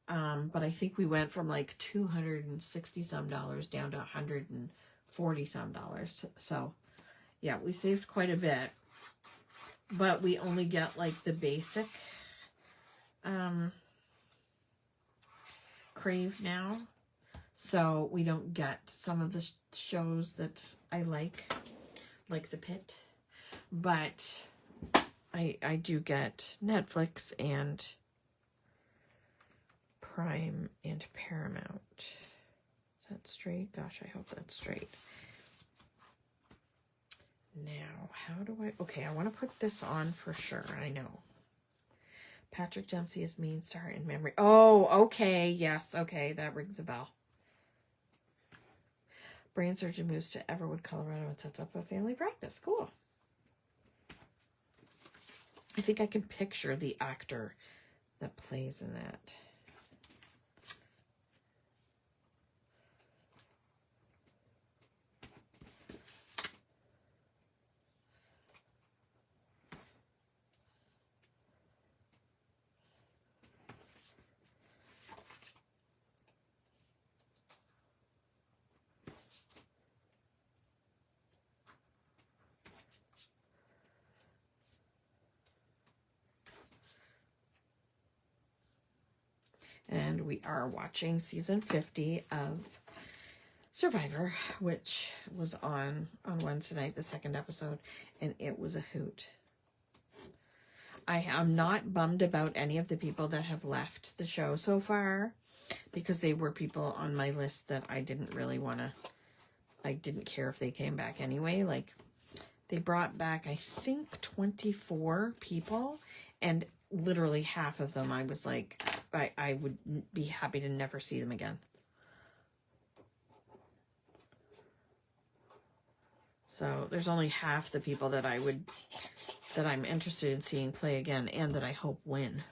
But I think we went from like $260 some down to $140 some. So yeah, we saved quite a bit. But we only get like the basic Crave now, so we don't get some of the shows that I like The Pit, but I do get Netflix and Prime and Paramount. Is that straight? Gosh, I hope that's straight. Now, how do I... Okay, I want to put this on for sure. I know. Patrick Dempsey is Mean Star in Memory. Oh, okay. Yes, okay. That rings a bell. Brain surgeon moves to Everwood, Colorado and sets up a family practice. Cool. I think I can picture the actor that plays in that. And we are watching season 50 of Survivor, which was on Wednesday night, the second episode, and it was a hoot. I am not bummed about any of the people that have left the show so far, because they were people on my list that I didn't really want to, I didn't care if they came back anyway. Like, they brought back, I think, 24 people, and literally half of them I was like, I would be happy to never see them again. So there's only half the people that I'm interested in seeing play again and that I hope win.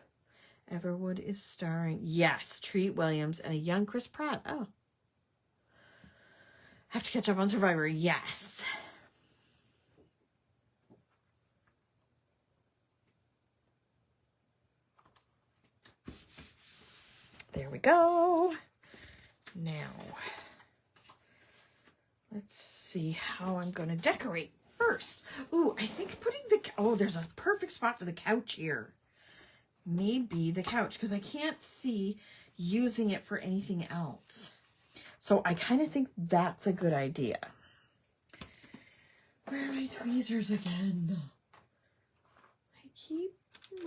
Everwood is starring, yes, Treat Williams and a young Chris Pratt. Oh. Have to catch up on Survivor. Yes. There we go. Now, let's see how I'm going to decorate first. Ooh, I think putting oh, there's a perfect spot for the couch here. Maybe the couch, because I can't see using it for anything else. So I kind of think that's a good idea. Where are my tweezers again? I keep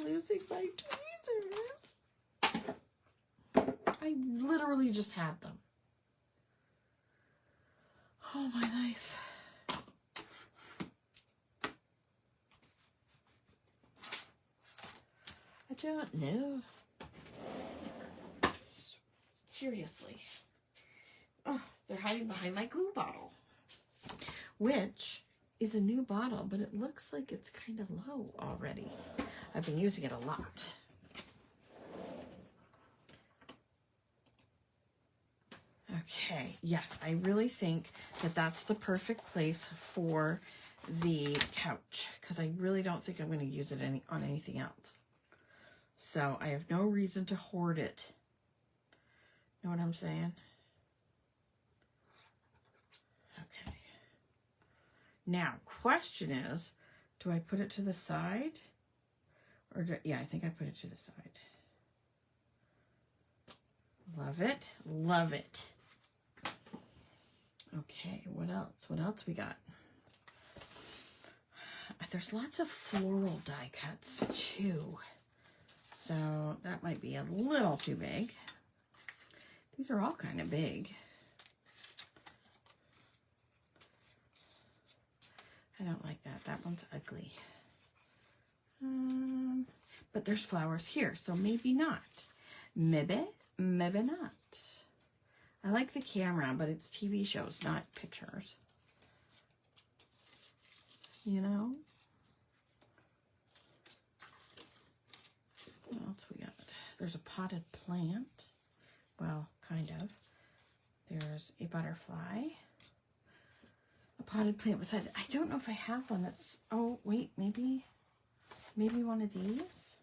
losing my tweezers. I literally just had them. Oh, my life. I don't know. Seriously. Oh, they're hiding behind my glue bottle. Which is a new bottle, but it looks like it's kind of low already. I've been using it a lot. Okay, yes, I really think that that's the perfect place for the couch, because I really don't think I'm going to use it on anything else. So I have no reason to hoard it. Know what I'm saying? Okay. Now, question is, do I put it to the side? Or yeah, I think I put it to the side. Love it. Love it. Okay, what else? What else we got? There's lots of floral die cuts too. So that might be a little too big. These are all kind of big. I don't like that. That one's ugly. But there's flowers here, so maybe not. Maybe not. I like the camera, but it's TV shows, not pictures. You know? What else we got? There's a potted plant. Well, kind of. There's a butterfly. A potted plant beside it. I don't know if I have one that's... Oh, wait, maybe one of these?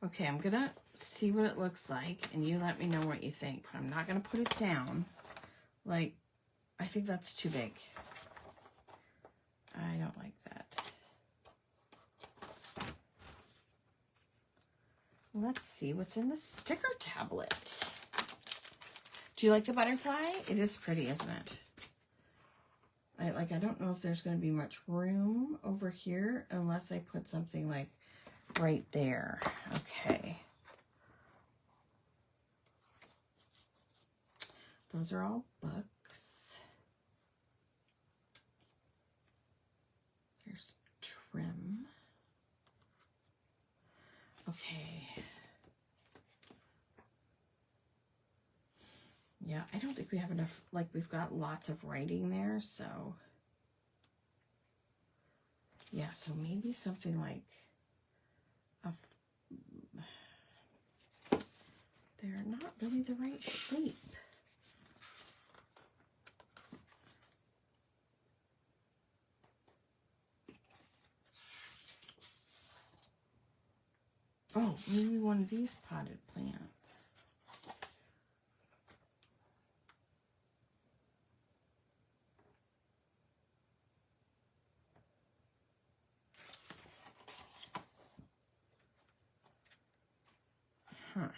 Okay, I'm gonna see what it looks like, and you let me know what you think. I'm not gonna put it down. Like, I think that's too big. I don't like that. Let's see what's in the sticker tablet. Do you like the butterfly? It is pretty, isn't it? I don't know if there's going to be much room over here unless I put something like right there. Okay. Those are all books. There's trim. Okay. Yeah, I don't think we have enough, like we've got lots of writing there, so. Yeah, so maybe something like they're not really the right shape. Oh, maybe one of these potted plants. Huh.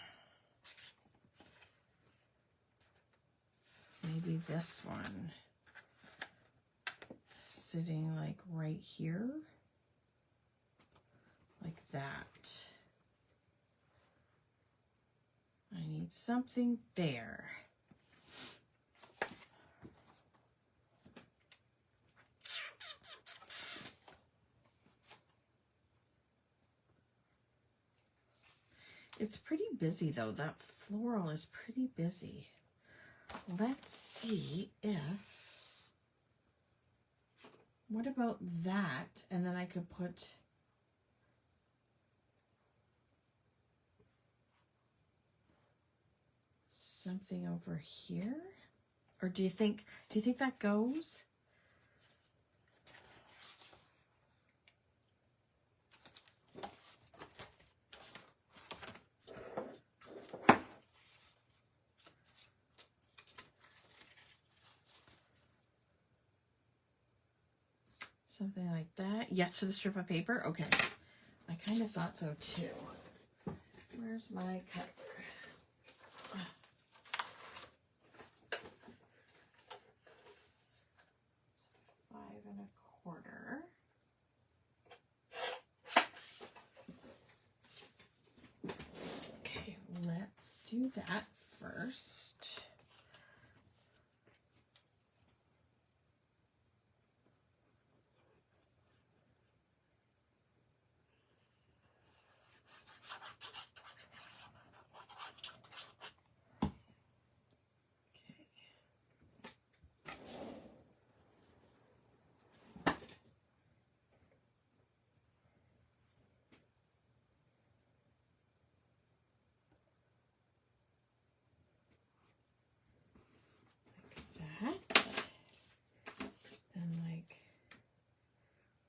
Maybe this one. Sitting like right here. Like that. I need something there. It's pretty busy though. That floral is pretty busy. Let's see if, what about that? And then I could put something over here. Or do you think that goes? Something like that. Yes to the strip of paper. Okay. I kind of thought so too. Where's my cutter? It's 5 1/4. Okay, let's do that first.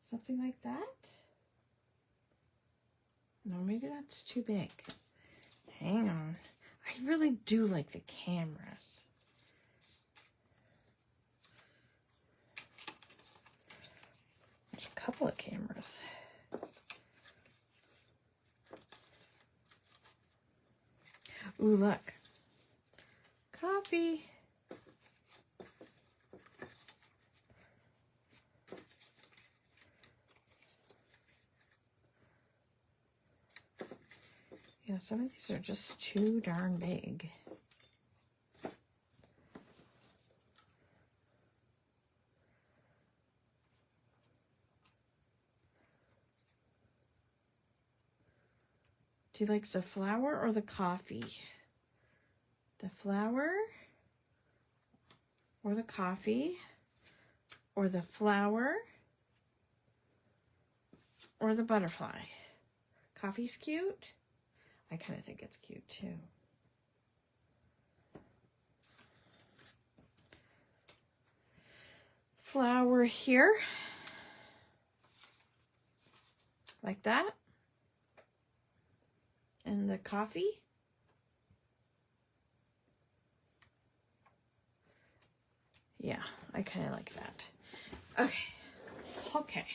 Something like that. No, maybe that's too big. Hang on. I really do like the cameras. couple of cameras. Ooh, look. Coffee. Yeah, some of these are just too darn big. Do you like the flower or the coffee? The flower or the coffee or the flower or the butterfly? Coffee's cute. I kind of think it's cute too. Flower here. Like that. And the coffee. Yeah, I kind of like that. Okay. Okay.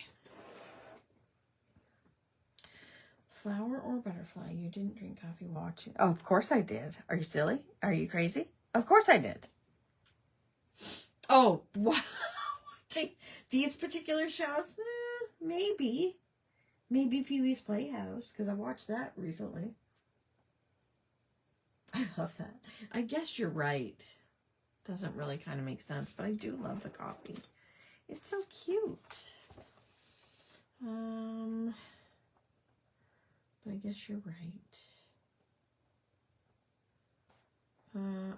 Flower or butterfly? You didn't drink coffee watching. Oh, of course I did. Are you silly? Are you crazy? Of course I did. Oh, wow. Watching these particular shows? Maybe. Maybe Pee-wee's Playhouse, because I watched that recently. I love that. I guess you're right. Doesn't really kind of make sense, but I do love the coffee. It's so cute. But I guess you're right.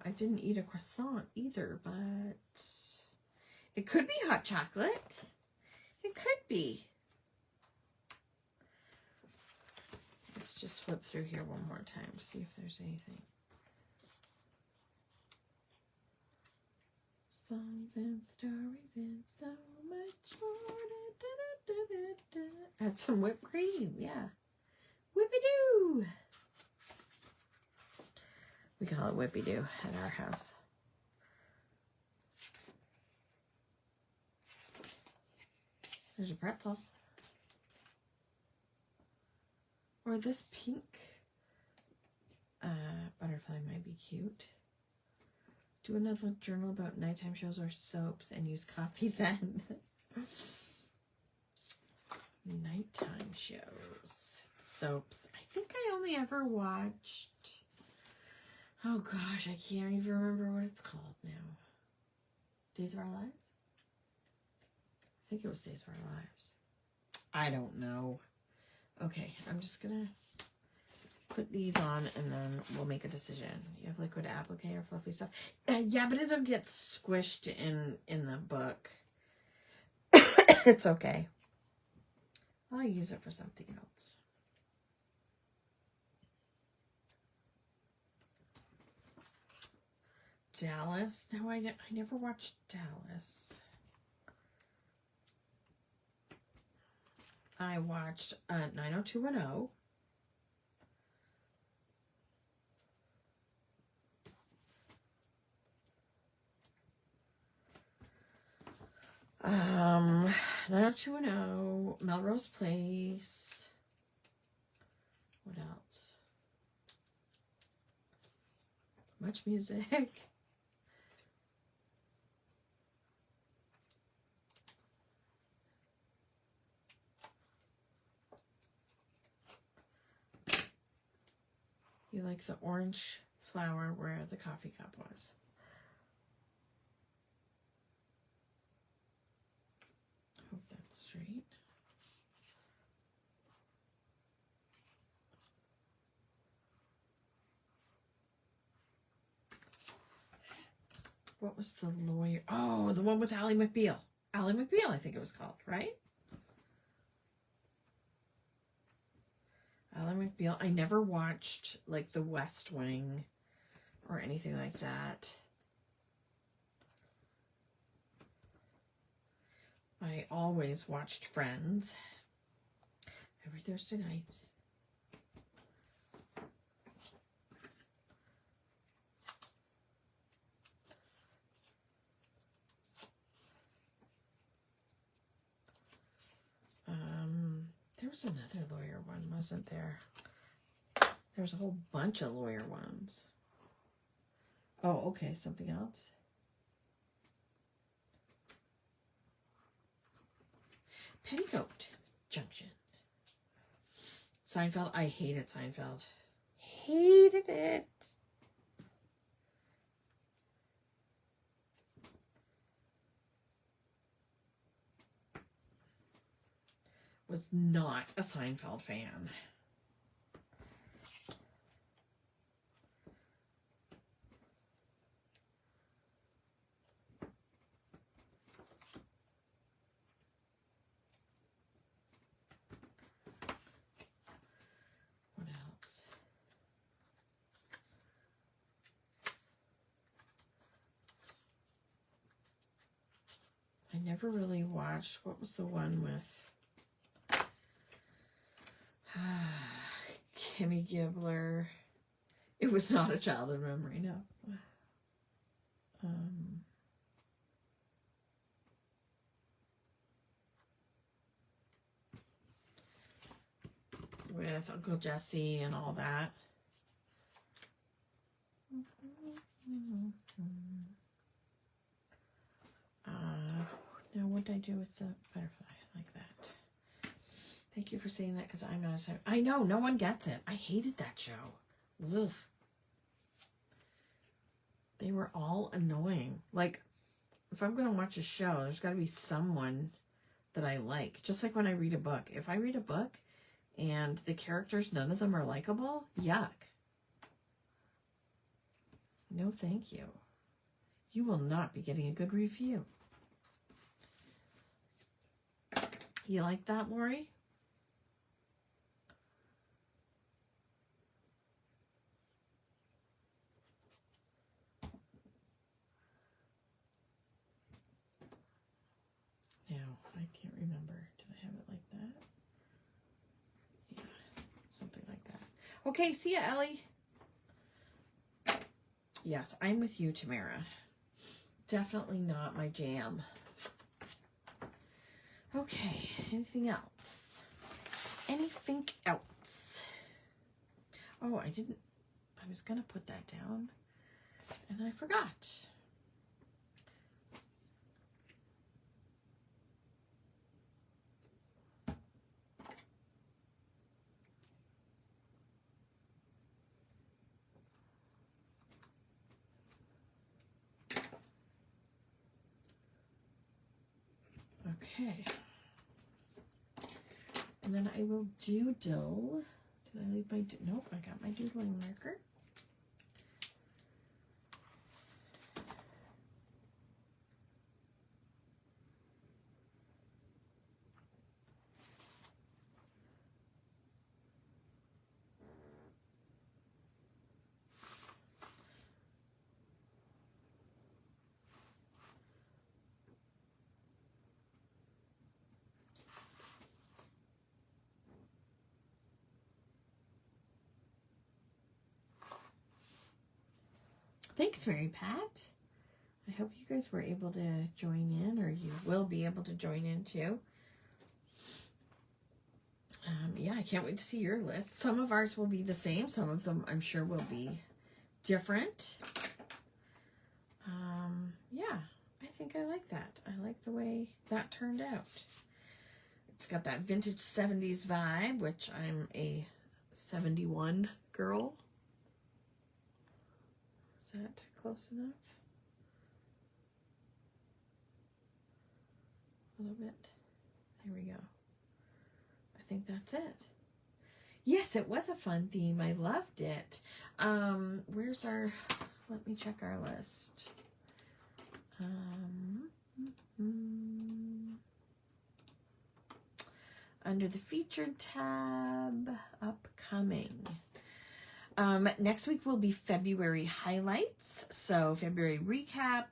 I didn't eat a croissant either, but it could be hot chocolate. It could be. Let's just flip through here one more time to see if there's anything. Songs and stories and so much more. Da, da, da, da, da. Add some whipped cream, yeah. Whippy-doo! We call it whippy-doo at our house. There's a pretzel. Or this pink butterfly might be cute. Do another journal about nighttime shows or soaps and use coffee then. Nighttime shows. Soaps. I think I only ever watched... Oh gosh, I can't even remember what it's called now. Days of Our Lives? I think it was Days of Our Lives. I don't know. Okay, I'm just gonna put these on and then we'll make a decision. You have liquid applique or fluffy stuff? Yeah, but it'll get squished in the book. It's okay. I'll use it for something else. Dallas? No, I never watched Dallas. I watched 90210. Um, 90210, Melrose Place. What else? Much music. You like the orange flower where the coffee cup was. Hope that's straight. What was the lawyer? Oh, the one with Ally McBeal. Ally McBeal, I think it was called, right? Ally McBeal. I never watched like The West Wing or anything like that. I always watched Friends every Thursday night. was another lawyer one, wasn't there? There was a whole bunch of lawyer ones. Oh, okay, something else. Petticoat Junction. Seinfeld. I hated Seinfeld. Hated it. Was not a Seinfeld fan. What else? I never really watched. What was the one with Kimmy Gibbler? It was not a childhood memory, no. With Uncle Jesse and all that. Now what did I do with the butterfly like that? Thank you for saying that, because I'm not a... I know, no one gets it. I hated that show. Ugh. They were all annoying. Like, if I'm going to watch a show, there's got to be someone that I like. Just like when I read a book. If I read a book and the characters, none of them are likable, yuck. No, thank you. You will not be getting a good review. You like that, Lori? No, I can't remember. Did I have it like that? Yeah, something like that. Okay, see ya, Ellie. Yes, I'm with you, Tamara. Definitely not my jam. Okay, anything else? Anything else? Oh, I didn't. I was going to put that down, and I forgot. Okay. And then I will doodle. Did I leave my... Nope, I got my doodling marker. Thanks, Mary Pat. I hope you guys were able to join in, or you will be able to join in too. Yeah, I can't wait to see your list. Some of ours will be the same. Some of them, I'm sure, will be different. Yeah, I think I like that. I like the way that turned out. It's got that vintage 70s vibe, which I'm a 71 girl. Is that close enough? A little bit. Here we go. I think that's it. Yes, it was a fun theme. I loved it. Where's our... Let me check our list. Under the featured tab, upcoming. Next week will be February highlights. So February recap,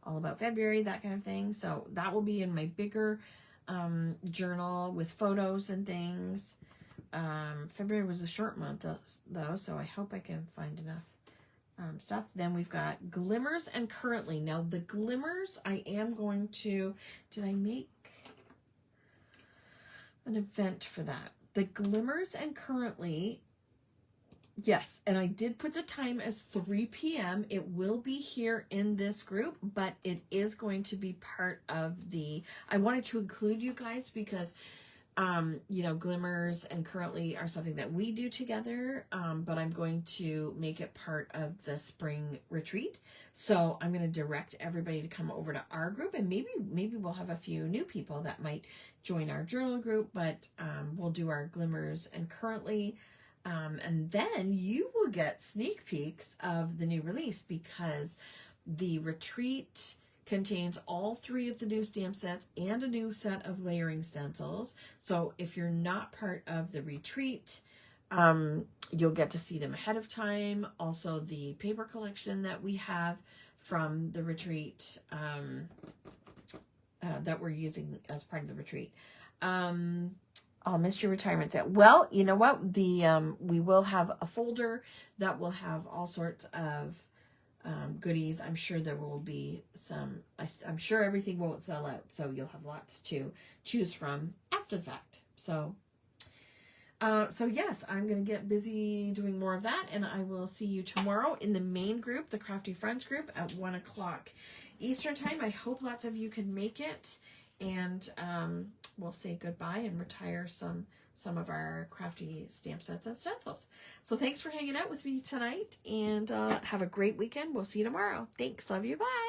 all about February, that kind of thing. So that will be in my bigger journal with photos and things. February was a short month though, so I hope I can find enough stuff. Then we've got glimmers and currently. Now the glimmers, I am going to, did I make an event for that? The glimmers and currently, yes, and I did put the time as 3 p.m. It will be here in this group, but it is going to be part of the, I wanted to include you guys because, you know, glimmers and currently are something that we do together, but I'm going to make it part of the spring retreat. So I'm going to direct everybody to come over to our group, and maybe we'll have a few new people that might join our journal group, but we'll do our glimmers and currently. And then you will get sneak peeks of the new release because the retreat contains all 3 of the new stamp sets and a new set of layering stencils. So if you're not part of the retreat, you'll get to see them ahead of time. Also the paper collection that we have from the retreat that we're using as part of the retreat. I'll miss your retirement set. Well, you know what? We will have a folder that will have all sorts of goodies. I'm sure there will be some, I'm sure everything won't sell out, so you'll have lots to choose from after the fact. So yes, I'm going to get busy doing more of that, and I will see you tomorrow in the main group, the Crafty Friends group, at 1 o'clock Eastern time. I hope lots of you can make it, and we'll say goodbye and retire some of our crafty stamp sets and stencils. So thanks for hanging out with me tonight, and have a great weekend. We'll see you tomorrow. Thanks. Love you. Bye.